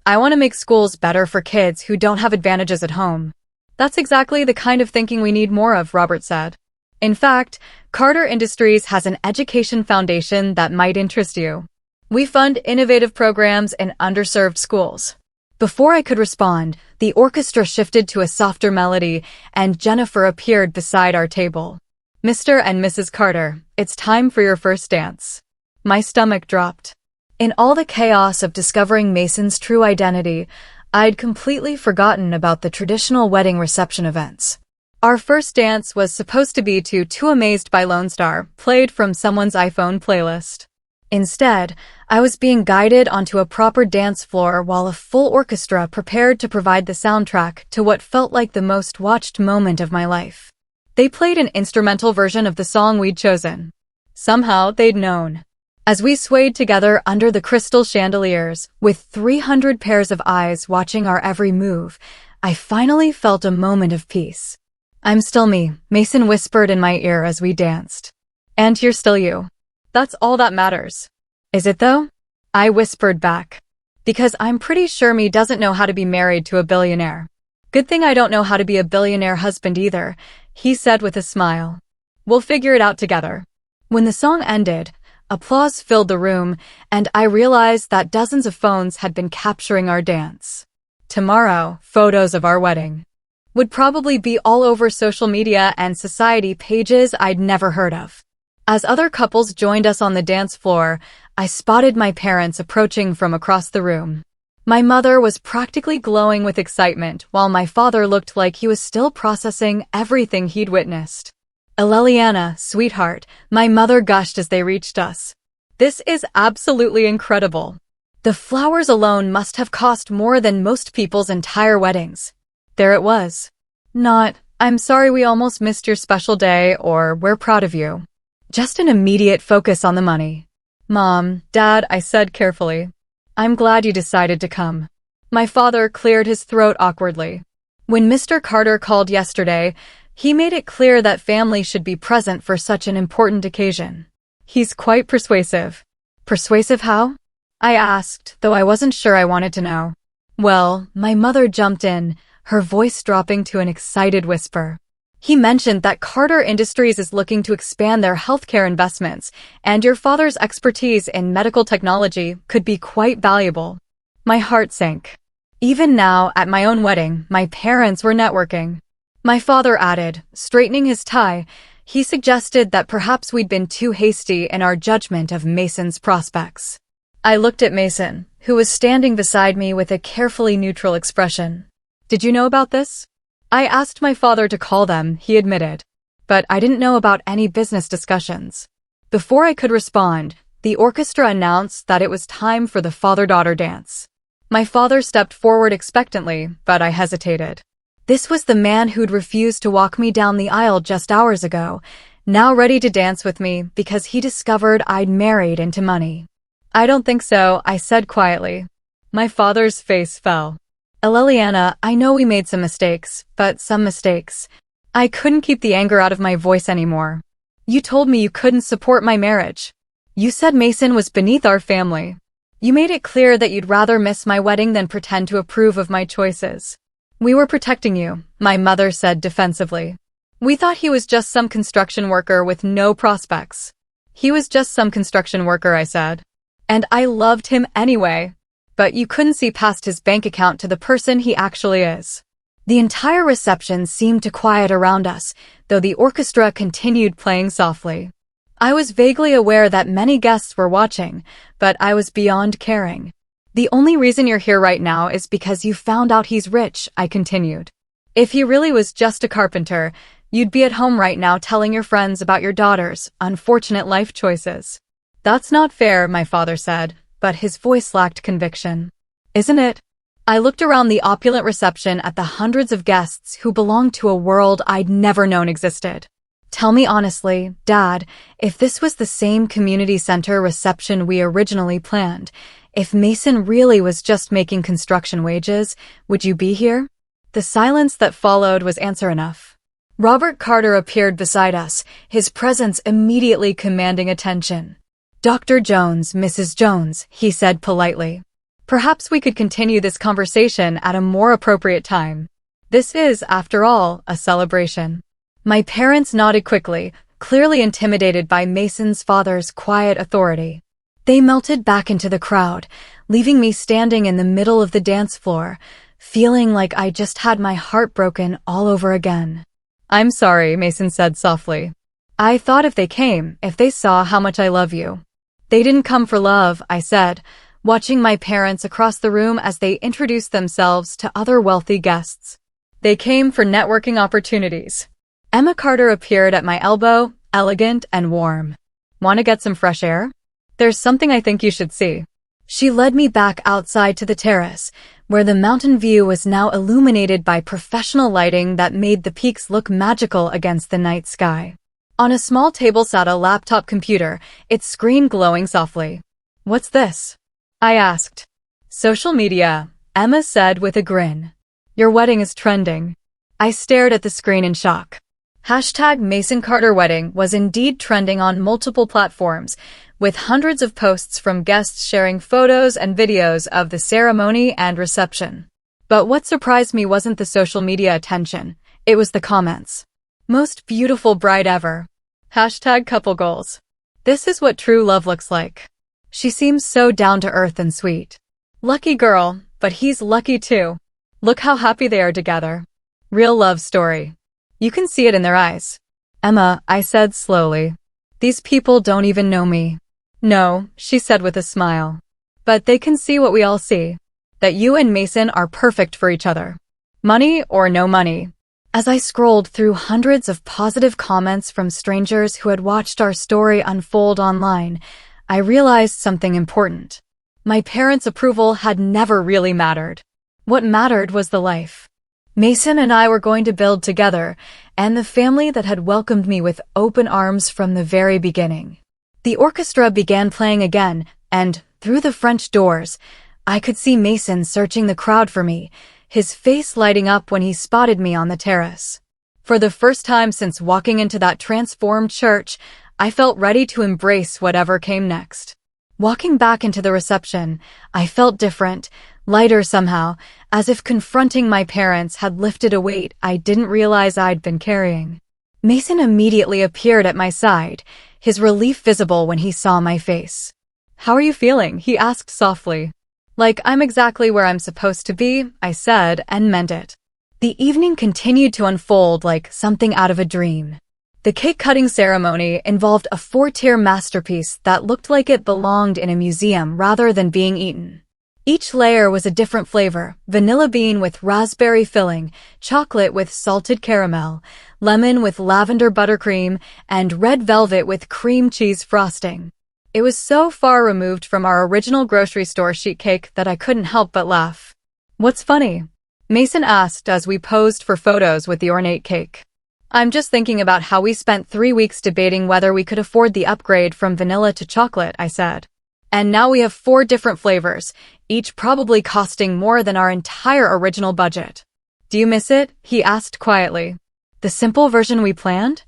I want to make schools better for kids who don't have advantages at home." "That's exactly the kind of thinking we need more of," Robert said. "In fact, Carter Industries has an education foundation that might interest you. We fund innovative programs in underserved schools." Before I could respond, the orchestra shifted to a softer melody, and Jennifer appeared beside our table. "Mr. and Mrs. Carter, it's time for your first dance." My stomach dropped. In all the chaos of discovering Mason's true identity, I'd completely forgotten about the traditional wedding reception events. Our first dance was supposed to be to "Too Amazed" by Lone Star, played from someone's iPhone playlist. Instead, I was being guided onto a proper dance floor while a full orchestra prepared to provide the soundtrack to what felt like the most watched moment of my life. They played an instrumental version of the song we'd chosen. Somehow, they'd known. As we swayed together under the crystal chandeliers, with 300 pairs of eyes watching our every move, I finally felt a moment of peace. "I'm still me," Mason whispered in my ear as we danced. "And you're still you. That's all that matters." "Is it though?" I whispered back. "Because I'm pretty sure me doesn't know how to be married to a billionaire." "Good thing I don't know how to be a billionaire husband either," he said with a smile. "We'll figure it out together." When the song ended, applause filled the room, and I realized that dozens of phones had been capturing our dance. Tomorrow, photos of our wedding would probably be all over social media and society pages I'd never heard of. As other couples joined us on the dance floor, I spotted my parents approaching from across the room. My mother was practically glowing with excitement, while my father looked like he was still processing everything he'd witnessed. "Aleliana, sweetheart," my mother gushed as they reached us. "This is absolutely incredible. The flowers alone must have cost more than most people's entire weddings." There it was. Not, "I'm sorry we almost missed your special day," or "We're proud of you." Just an immediate focus on the money. "Mom, Dad," I said carefully, "I'm glad you decided to come." My father cleared his throat awkwardly. When Mr. Carter called yesterday, he made it clear that family should be present for such an important occasion. He's quite persuasive. Persuasive how? I asked, though I wasn't sure I wanted to know. "Well," my mother jumped in, her voice dropping to an excited whisper. "He mentioned that Carter Industries is looking to expand their healthcare investments, and your father's expertise in medical technology could be quite valuable." My heart sank. Even now, at my own wedding, my parents were networking. My father added, straightening his tie. He suggested that perhaps we'd been too hasty in our judgment of Mason's prospects. I looked at Mason, who was standing beside me with a carefully neutral expression. "Did you know about this?" "I asked my father to call them," he admitted. "But I didn't know about any business discussions." Before I could respond, the orchestra announced that it was time for the father-daughter dance. My father stepped forward expectantly, but I hesitated. This was the man who'd refused to walk me down the aisle just hours ago, now ready to dance with me because he discovered I'd married into money. I don't think so, I said quietly. My father's face fell. Eleliana, I know we made some mistakes, but some mistakes. I couldn't keep the anger out of my voice anymore. You told me you couldn't support my marriage. You said Mason was beneath our family. You made it clear that you'd rather miss my wedding than pretend to approve of my choices. We were protecting you, my mother said defensively. We thought he was just some construction worker with no prospects. He was just some construction worker, I said. And I loved him anyway. But you couldn't see past his bank account to the person he actually is. The entire reception seemed to quiet around us, though the orchestra continued playing softly. I was vaguely aware that many guests were watching, but I was beyond caring. The only reason you're here right now is because you found out he's rich, I continued. If he really was just a carpenter, you'd be at home right now telling your friends about your daughter's unfortunate life choices. That's not fair, my father said, but his voice lacked conviction. Isn't it? I looked around the opulent reception at the hundreds of guests who belonged to a world I'd never known existed. Tell me honestly, Dad, if this was the same community center reception we originally planned, if Mason really was just making construction wages, would you be here? The silence that followed was answer enough. Robert Carter appeared beside us, his presence immediately commanding attention. Dr. Jones, Mrs. Jones, he said politely. Perhaps we could continue this conversation at a more appropriate time. This is, after all, a celebration. My parents nodded quickly, clearly intimidated by Mason's father's quiet authority. They melted back into the crowd, leaving me standing in the middle of the dance floor, feeling like I just had my heart broken all over again. I'm sorry, Mason said softly. I thought if they saw how much I love you. They didn't come for love, I said, watching my parents across the room as they introduced themselves to other wealthy guests. They came for networking opportunities. Emma Carter appeared at my elbow, elegant and warm. Want to get some fresh air? There's something I think you should see. She led me back outside to the terrace, where the mountain view was now illuminated by professional lighting that made the peaks look magical against the night sky. On a small table sat a laptop computer, its screen glowing softly. What's this? I asked. Social media, Emma said with a grin. Your wedding is trending. I stared at the screen in shock. Hashtag Mason Carter Wedding was indeed trending on multiple platforms, with hundreds of posts from guests sharing photos and videos of the ceremony and reception. But what surprised me wasn't the social media attention, it was the comments. Most beautiful bride ever. Hashtag couple goals. This is what true love looks like. She seems so down to earth and sweet. Lucky girl, but he's lucky too. Look how happy they are together. Real love story. You can see it in their eyes. Emma, I said slowly. These people don't even know me. No, she said with a smile. But they can see what we all see. That you and Mason are perfect for each other. Money or no money. As I scrolled through hundreds of positive comments from strangers who had watched our story unfold online, I realized something important. My parents' approval had never really mattered. What mattered was the life Mason and I were going to build together, and the family that had welcomed me with open arms from the very beginning. The orchestra began playing again, and, through the French doors, I could see Mason searching the crowd for me, his face lighting up when he spotted me on the terrace. For the first time since walking into that transformed church, I felt ready to embrace whatever came next. Walking back into the reception, I felt different, lighter somehow, as if confronting my parents had lifted a weight I didn't realize I'd been carrying. Mason immediately appeared at my side, his relief visible when he saw my face. How are you feeling? He asked softly. Like I'm exactly where I'm supposed to be, I said, and meant it. The evening continued to unfold like something out of a dream. The cake-cutting ceremony involved a 4-tier masterpiece that looked like it belonged in a museum rather than being eaten. Each layer was a different flavor: vanilla bean with raspberry filling, chocolate with salted caramel, lemon with lavender buttercream, and red velvet with cream cheese frosting. It was so far removed from our original grocery store sheet cake that I couldn't help but laugh. "What's funny?" Mason asked as we posed for photos with the ornate cake. "I'm just thinking about how we spent 3 weeks debating whether we could afford the upgrade from vanilla to chocolate," I said. "And now we have 4 different flavors, each probably costing more than our entire original budget." "Do you miss it?" he asked quietly. "The simple version we planned?"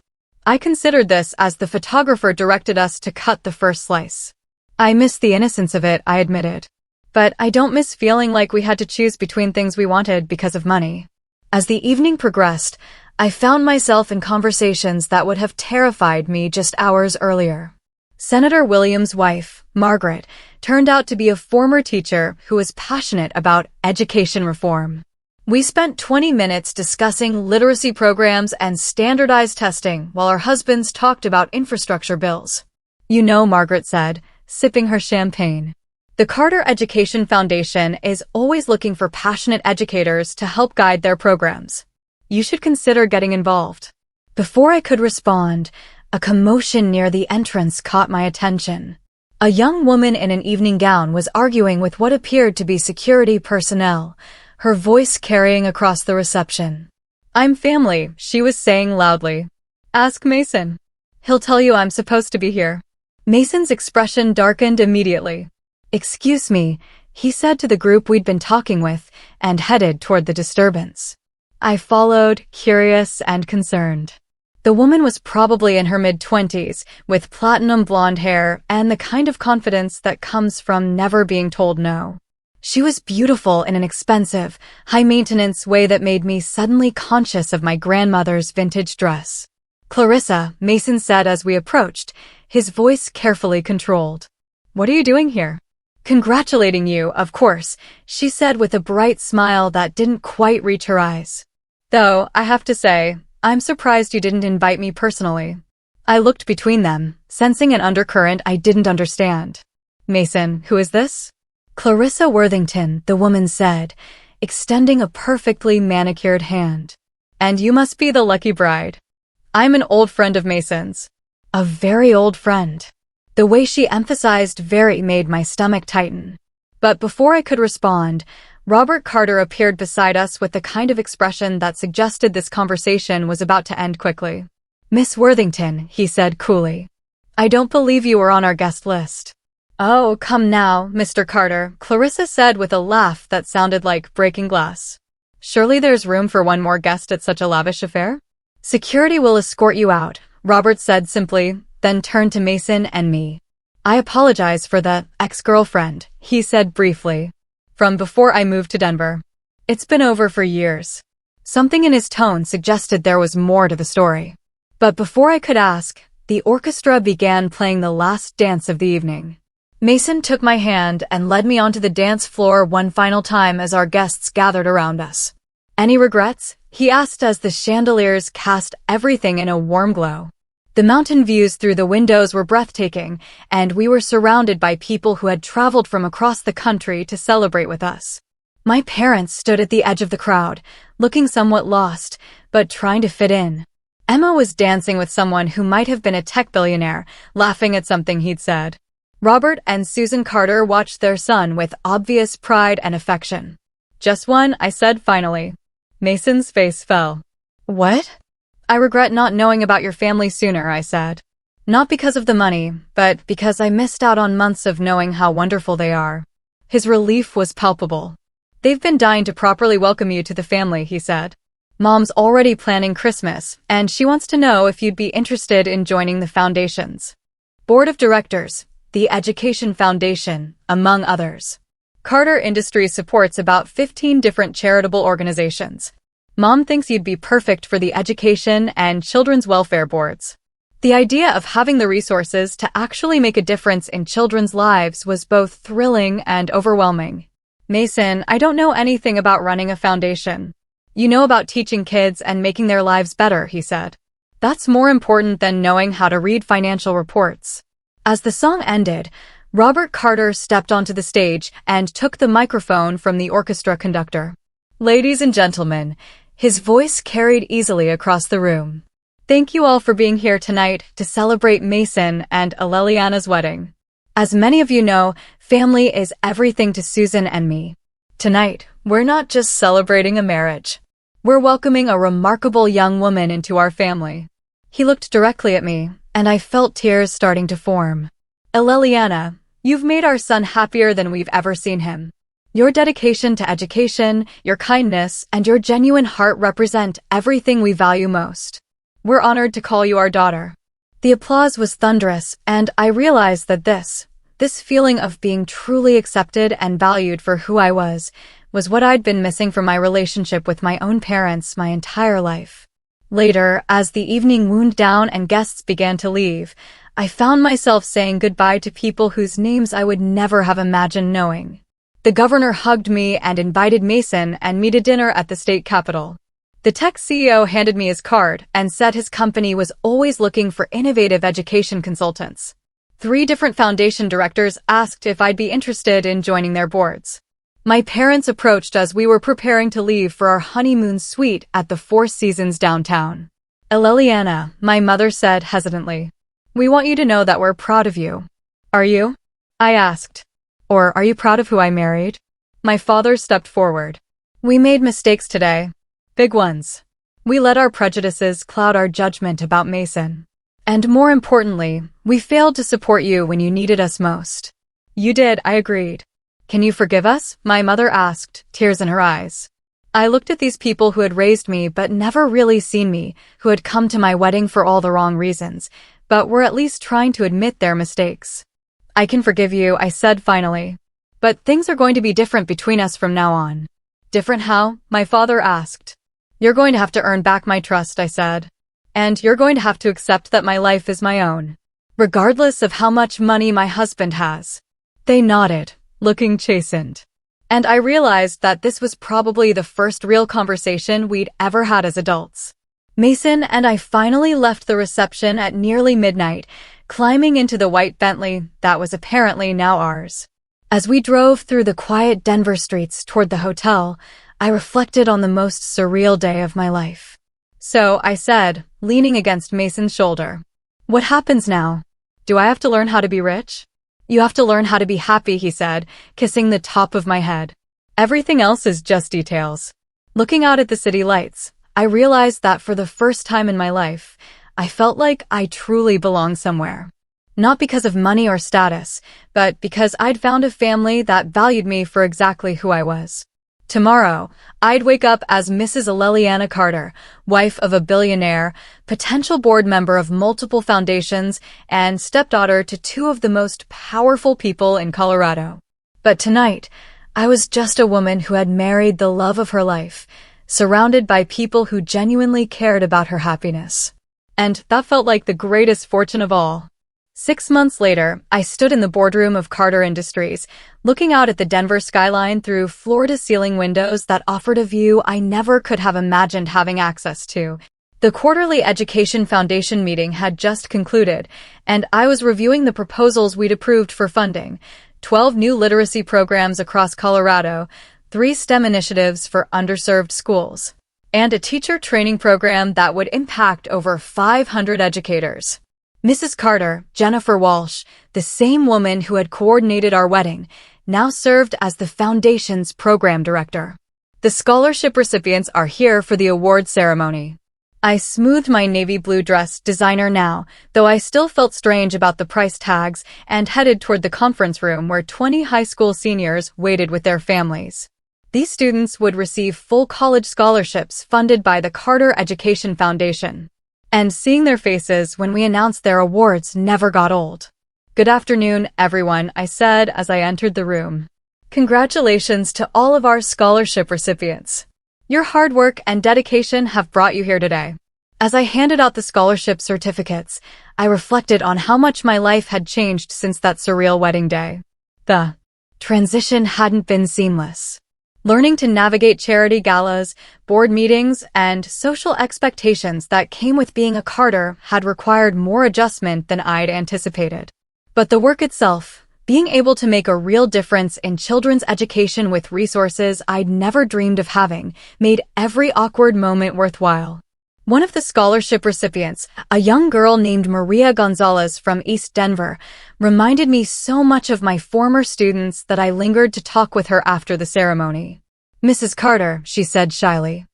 I considered this as the photographer directed us to cut the first slice. "I miss the innocence of it," I admitted. "But I don't miss feeling like we had to choose between things we wanted because of money." As the evening progressed, I found myself in conversations that would have terrified me just hours earlier. Senator Williams' wife, Margaret, turned out to be a former teacher who was passionate about education reform. We spent 20 minutes discussing literacy programs and standardized testing while our husbands talked about infrastructure bills. "You know," Margaret said, sipping her champagne, "the Carter Education Foundation is always looking for passionate educators to help guide their programs. You should consider getting involved." Before I could respond, a commotion near the entrance caught my attention. A young woman in an evening gown was arguing with what appeared to be security personnel, her voice carrying across the reception. "I'm family," she was saying loudly. "Ask Mason. He'll tell you I'm supposed to be here." Mason's expression darkened immediately. "Excuse me," he said to the group we'd been talking with, and headed toward the disturbance. I followed, curious and concerned. The woman was probably in her mid-20s, with platinum blonde hair and the kind of confidence that comes from never being told no. She was beautiful in an expensive, high-maintenance way that made me suddenly conscious of my grandmother's vintage dress. "Clarissa," Mason said as we approached, his voice carefully controlled. "What are you doing here?" "Congratulating you, of course," she said with a bright smile that didn't quite reach her eyes. "Though, I have to say, I'm surprised you didn't invite me personally." I looked between them, sensing an undercurrent I didn't understand. "Mason, who is this?" "Clarissa Worthington," the woman said, extending a perfectly manicured hand. "And you must be the lucky bride." "I'm an old friend of Mason's." "A very old friend." The way she emphasized very made my stomach tighten. But before I could respond, Robert Carter appeared beside us with the kind of expression that suggested this conversation was about to end quickly. "Miss Worthington," he said coolly, "I don't believe you were on our guest list." "Oh, come now, Mr. Carter," Clarissa said with a laugh that sounded like breaking glass. "Surely there's room for one more guest at such a lavish affair?" "Security will escort you out," Robert said simply, then turned to Mason and me. "I apologize for the ex-girlfriend," he said briefly. "From before I moved to Denver. It's been over for years." Something in his tone suggested there was more to the story. But before I could ask, the orchestra began playing the last dance of the evening. Mason took my hand and led me onto the dance floor one final time as our guests gathered around us. "Any regrets?" he asked as the chandeliers cast everything in a warm glow. The mountain views through the windows were breathtaking, and we were surrounded by people who had traveled from across the country to celebrate with us. My parents stood at the edge of the crowd, looking somewhat lost, but trying to fit in. Emma was dancing with someone who might have been a tech billionaire, laughing at something he'd said. Robert and Susan Carter watched their son with obvious pride and affection. "Just one," I said finally. Mason's face fell. "What?" "I regret not knowing about your family sooner," I said. "Not because of the money, but because I missed out on months of knowing how wonderful they are." His relief was palpable. "They've been dying to properly welcome you to the family," he said. "Mom's already planning Christmas, and she wants to know if you'd be interested in joining the foundation's board of directors, the Education Foundation, among others. Carter Industries supports about 15 different charitable organizations. Mom thinks you'd be perfect for the education and children's welfare boards." The idea of having the resources to actually make a difference in children's lives was both thrilling and overwhelming. "Mason, I don't know anything about running a foundation." "You know about teaching kids and making their lives better," he said. "That's more important than knowing how to read financial reports." As the song ended, Robert Carter stepped onto the stage and took the microphone from the orchestra conductor. Ladies and gentlemen, his voice carried easily across the room. Thank you all for being here tonight to celebrate Mason and Aleliana's wedding. As many of you know, family is everything to Susan and me. Tonight, we're not just celebrating a marriage. We're welcoming a remarkable young woman into our family. He looked directly at me, and I felt tears starting to form. Aleliana, you've made our son happier than we've ever seen him. Your dedication to education, your kindness, and your genuine heart represent everything we value most. We're honored to call you our daughter. The applause was thunderous, and I realized that this feeling of being truly accepted and valued for who I was what I'd been missing from my relationship with my own parents my entire life. Later, as the evening wound down and guests began to leave, I found myself saying goodbye to people whose names I would never have imagined knowing. The governor hugged me and invited Mason and me to dinner at the state capitol. The tech CEO handed me his card and said his company was always looking for innovative education consultants. 3 different foundation directors asked if I'd be interested in joining their boards. My parents approached as we were preparing to leave for our honeymoon suite at the Four Seasons downtown. Aleliana, my mother said hesitantly, we want you to know that we're proud of you. Are you? I asked. Or are you proud of who I married? My father stepped forward. We made mistakes today. Big ones. We let our prejudices cloud our judgment about Mason. And more importantly, we failed to support you when you needed us most. You did, I agreed. Can you forgive us? My mother asked, tears in her eyes. I looked at these people who had raised me but never really seen me, who had come to my wedding for all the wrong reasons, but were at least trying to admit their mistakes. I can forgive you, I said finally. But things are going to be different between us from now on. Different how? My father asked. You're going to have to earn back my trust, I said. And you're going to have to accept that my life is my own, regardless of how much money my husband has. They nodded, looking chastened. And I realized that this was probably the first real conversation we'd ever had as adults. Mason and I finally left the reception at nearly midnight, climbing into the white Bentley that was apparently now ours. As we drove through the quiet Denver streets toward the hotel, I reflected on the most surreal day of my life. So, I said, leaning against Mason's shoulder, what happens now? Do I have to learn how to be rich? You have to learn how to be happy, he said, kissing the top of my head. Everything else is just details. Looking out at the city lights, I realized that for the first time in my life, I felt like I truly belonged somewhere. Not because of money or status, but because I'd found a family that valued me for exactly who I was. Tomorrow, I'd wake up as Mrs. Aleliana Carter, wife of a billionaire, potential board member of multiple foundations, and stepdaughter to 2 of the most powerful people in Colorado. But tonight, I was just a woman who had married the love of her life, surrounded by people who genuinely cared about her happiness. And that felt like the greatest fortune of all. 6 months later, I stood in the boardroom of Carter Industries, looking out at the Denver skyline through floor-to-ceiling windows that offered a view I never could have imagined having access to. The quarterly Education Foundation meeting had just concluded, and I was reviewing the proposals we'd approved for funding: 12 new literacy programs across Colorado, 3 STEM initiatives for underserved schools, and a teacher training program that would impact over 500 educators. Mrs. Carter, Jennifer Walsh, the same woman who had coordinated our wedding, now served as the Foundation's program director. The scholarship recipients are here for the award ceremony. I smoothed my navy blue dress, designer now, though I still felt strange about the price tags, and headed toward the conference room where 20 high school seniors waited with their families. These students would receive full college scholarships funded by the Carter Education Foundation. And seeing their faces when we announced their awards never got old. Good afternoon, everyone, I said as I entered the room. Congratulations to all of our scholarship recipients. Your hard work and dedication have brought you here today. As I handed out the scholarship certificates, I reflected on how much my life had changed since that surreal wedding day. The transition hadn't been seamless. Learning to navigate charity galas, board meetings, and social expectations that came with being a Carter had required more adjustment than I'd anticipated. But the work itself, Being able to make a real difference in children's education with resources I'd never dreamed of having made every awkward moment worthwhile. One of the scholarship recipients, a young girl named Maria Gonzalez from East Denver, reminded me so much of my former students that I lingered to talk with her after the ceremony. "Mrs. Carter," she said shyly,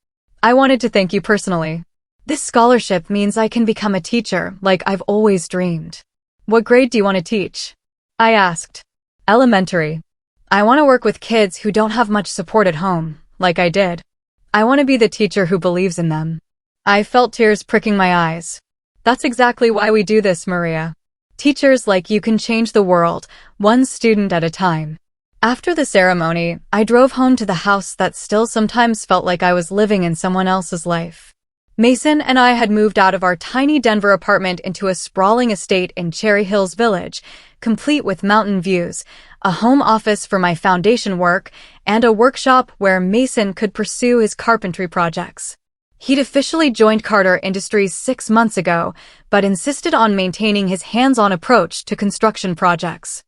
"I wanted to thank you personally. This scholarship means I can become a teacher like I've always dreamed." "What grade do you want to teach?" I asked. "Elementary. I want to work with kids who don't have much support at home, like I did. I want to be the teacher who believes in them." I felt tears pricking my eyes. "That's exactly why we do this, Maria. Teachers like you can change the world, one student at a time." After the ceremony, I drove home to the house that still sometimes felt like I was living in someone else's life. Mason and I had moved out of our tiny Denver apartment into a sprawling estate in Cherry Hills Village, complete with mountain views, a home office for my foundation work, and a workshop where Mason could pursue his carpentry projects. He'd officially joined Carter Industries 6 months ago, but insisted on maintaining his hands-on approach to construction projects.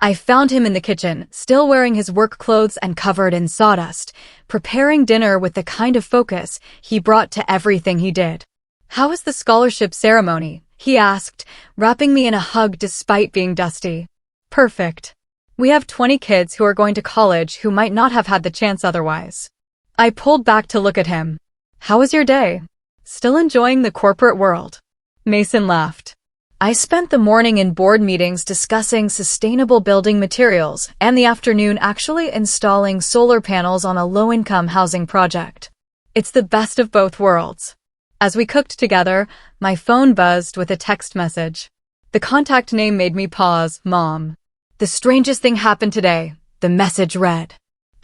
I found him in the kitchen, still wearing his work clothes and covered in sawdust, preparing dinner with the kind of focus he brought to everything he did. "How was the scholarship ceremony?" he asked, wrapping me in a hug despite being dusty. "Perfect. We have 20 kids who are going to college who might not have had the chance otherwise." I pulled back to look at him. "How was your day? Still enjoying the corporate world?" Mason laughed. "I spent the morning in board meetings discussing sustainable building materials and the afternoon actually installing solar panels on a low-income housing project. It's the best of both worlds." As we cooked together, my phone buzzed with a text message. The contact name made me pause. "Mom. The strangest thing happened today," the message read.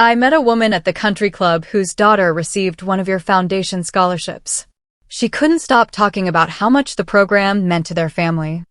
"I met a woman at the country club whose daughter received one of your foundation scholarships. She couldn't stop talking about how much the program meant to their family.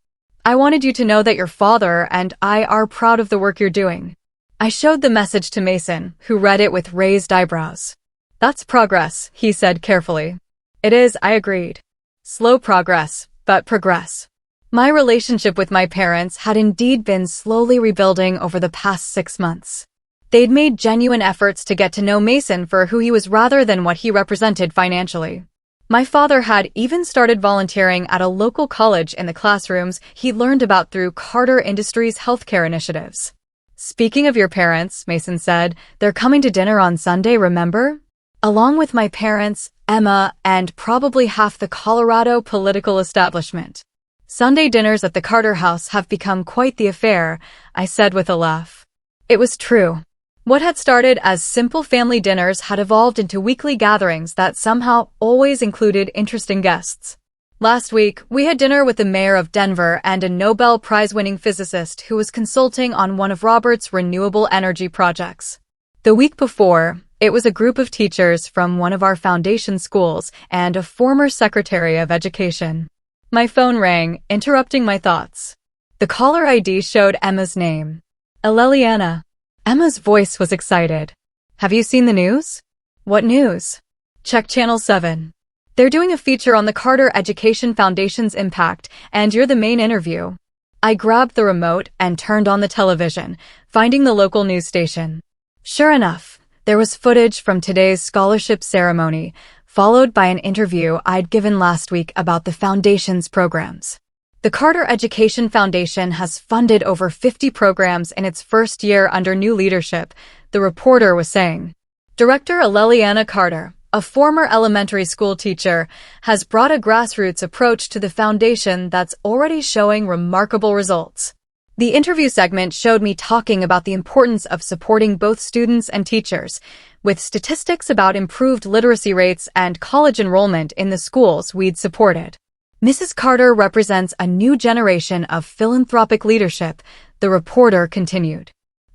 I wanted you to know that your father and I are proud of the work you're doing." I showed the message to Mason, who read it with raised eyebrows. "That's progress," he said carefully. "It is," I agreed. "Slow progress, but progress." My relationship with my parents had indeed been slowly rebuilding over the past 6 months. They'd made genuine efforts to get to know Mason for who he was rather than what he represented financially. My father had even started volunteering at a local college in the classrooms he learned about through Carter Industries' healthcare initiatives. "Speaking of your parents," Mason said, "they're coming to dinner on Sunday, remember? Along with my parents, Emma, and probably half the Colorado political establishment." "Sunday dinners at the Carter house have become quite the affair," I said with a laugh. It was true. What had started as simple family dinners had evolved into weekly gatherings that somehow always included interesting guests. Last week, we had dinner with the mayor of Denver and a Nobel Prize-winning physicist who was consulting on one of Robert's renewable energy projects. The week before, it was a group of teachers from one of our foundation schools and a former Secretary of Education. My phone rang, interrupting my thoughts. The caller ID showed Emma's name. "Aleliana." Emma's voice was excited. "Have you seen the news?" "What news?" "Check Channel 7. They're doing a feature on the Carter Education Foundation's impact, and you're the main interview." I grabbed the remote and turned on the television, finding the local news station. Sure enough, there was footage from today's scholarship ceremony, followed by an interview I'd given last week about the foundation's programs. The Carter Education Foundation has funded over 50 programs in its first year under new leadership, the reporter was saying. Director Aleliana Carter, a former elementary school teacher, has brought a grassroots approach to the foundation that's already showing remarkable results. The interview segment showed me talking about the importance of supporting both students and teachers, with statistics about improved literacy rates and college enrollment in the schools we'd supported. Mrs. Carter represents a new generation of philanthropic leadership, the reporter continued.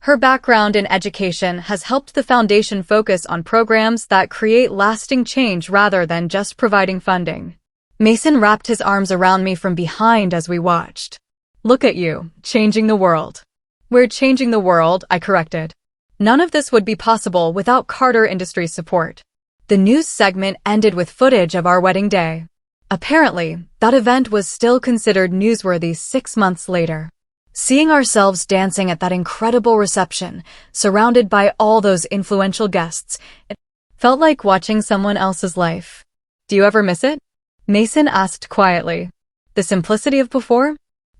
Her background in education has helped the foundation focus on programs that create lasting change rather than just providing funding. Mason wrapped his arms around me from behind as we watched. "Look at you, changing the world." "We're changing the world," I corrected. "None of this would be possible without Carter Industries' support." The news segment ended with footage of our wedding day. Apparently, that event was still considered newsworthy 6 months later. Seeing ourselves dancing at that incredible reception, surrounded by all those influential guests, it felt like watching someone else's life. Do you ever miss it? Mason asked quietly. The simplicity of before?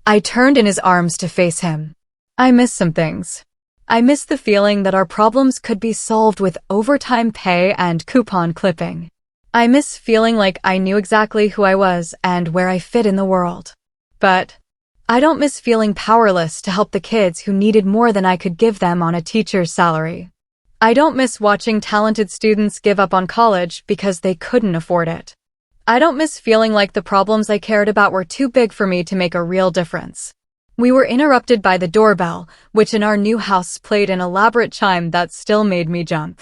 I turned in his arms to face him. I miss some things. I miss the feeling that our problems could be solved with overtime pay and coupon clipping. I miss feeling like I knew exactly who I was and where I fit in the world. But I don't miss feeling powerless to help the kids who needed more than I could give them on a teacher's salary. I don't miss watching talented students give up on college because they couldn't afford it. I don't miss feeling like the problems I cared about were too big for me to make a real difference. We were interrupted by the doorbell, which in our new house played an elaborate chime that still made me jump.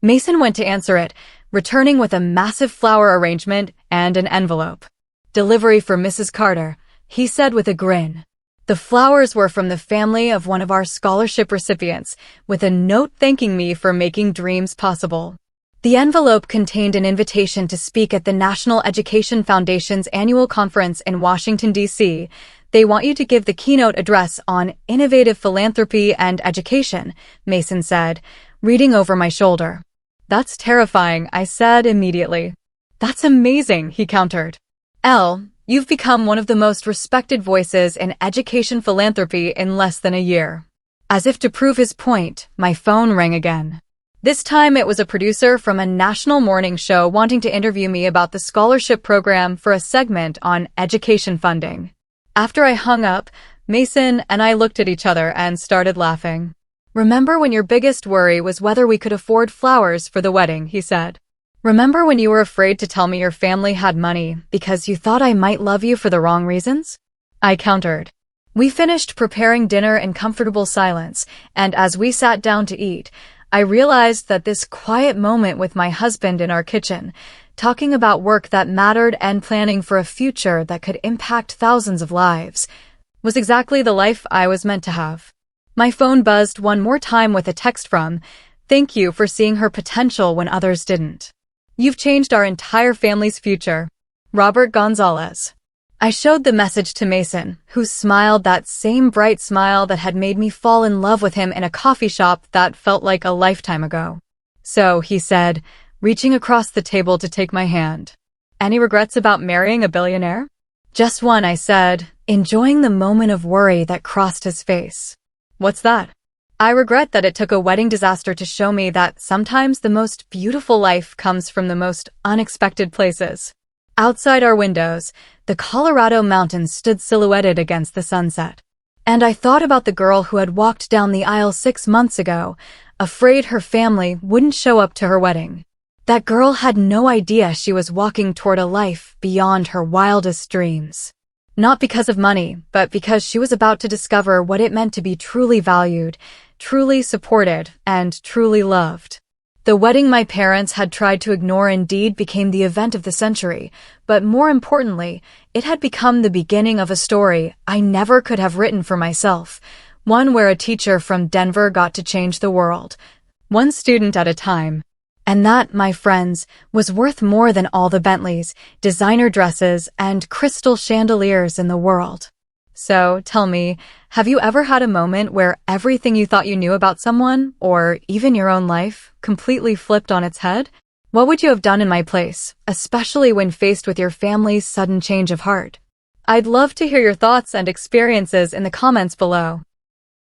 Mason went to answer it, returning with a massive flower arrangement and an envelope. Delivery for Mrs. Carter, he said with a grin. The flowers were from the family of one of our scholarship recipients, with a note thanking me for making dreams possible. The envelope contained an invitation to speak at the National Education Foundation's annual conference in Washington, D.C. They want you to give the keynote address on innovative philanthropy and education, Mason said, reading over my shoulder. That's terrifying, I said immediately. That's amazing, he countered. You've become one of the most respected voices in education philanthropy in less than a year. As if to prove his point, my phone rang again. This time it was a producer from a national morning show wanting to interview me about the scholarship program for a segment on education funding. After I hung up, Mason and I looked at each other and started laughing. Remember when your biggest worry was whether we could afford flowers for the wedding, he said. Remember when you were afraid to tell me your family had money because you thought I might love you for the wrong reasons? I countered. We finished preparing dinner in comfortable silence, and as we sat down to eat, I realized that this quiet moment with my husband in our kitchen, talking about work that mattered and planning for a future that could impact thousands of lives, was exactly the life I was meant to have. My phone buzzed one more time with a text from, "Thank you for seeing her potential when others didn't. You've changed our entire family's future. Robert Gonzalez." I showed the message to Mason, who smiled that same bright smile that had made me fall in love with him in a coffee shop that felt like a lifetime ago. So, he said, reaching across the table to take my hand. Any regrets about marrying a billionaire? Just one, I said, enjoying the moment of worry that crossed his face. What's that? I regret that it took a wedding disaster to show me that sometimes the most beautiful life comes from the most unexpected places. Outside our windows, the Colorado mountains stood silhouetted against the sunset. And I thought about the girl who had walked down the aisle 6 months ago, afraid her family wouldn't show up to her wedding. That girl had no idea she was walking toward a life beyond her wildest dreams. Not because of money, but because she was about to discover what it meant to be truly valued, truly supported, and truly loved. The wedding my parents had tried to ignore indeed became the event of the century, but more importantly, it had become the beginning of a story I never could have written for myself, one where a teacher from Denver got to change the world, one student at a time. And that, my friends, was worth more than all the Bentleys, designer dresses, and crystal chandeliers in the world. So, tell me, have you ever had a moment where everything you thought you knew about someone, or even your own life, completely flipped on its head? What would you have done in my place, especially when faced with your family's sudden change of heart? I'd love to hear your thoughts and experiences in the comments below.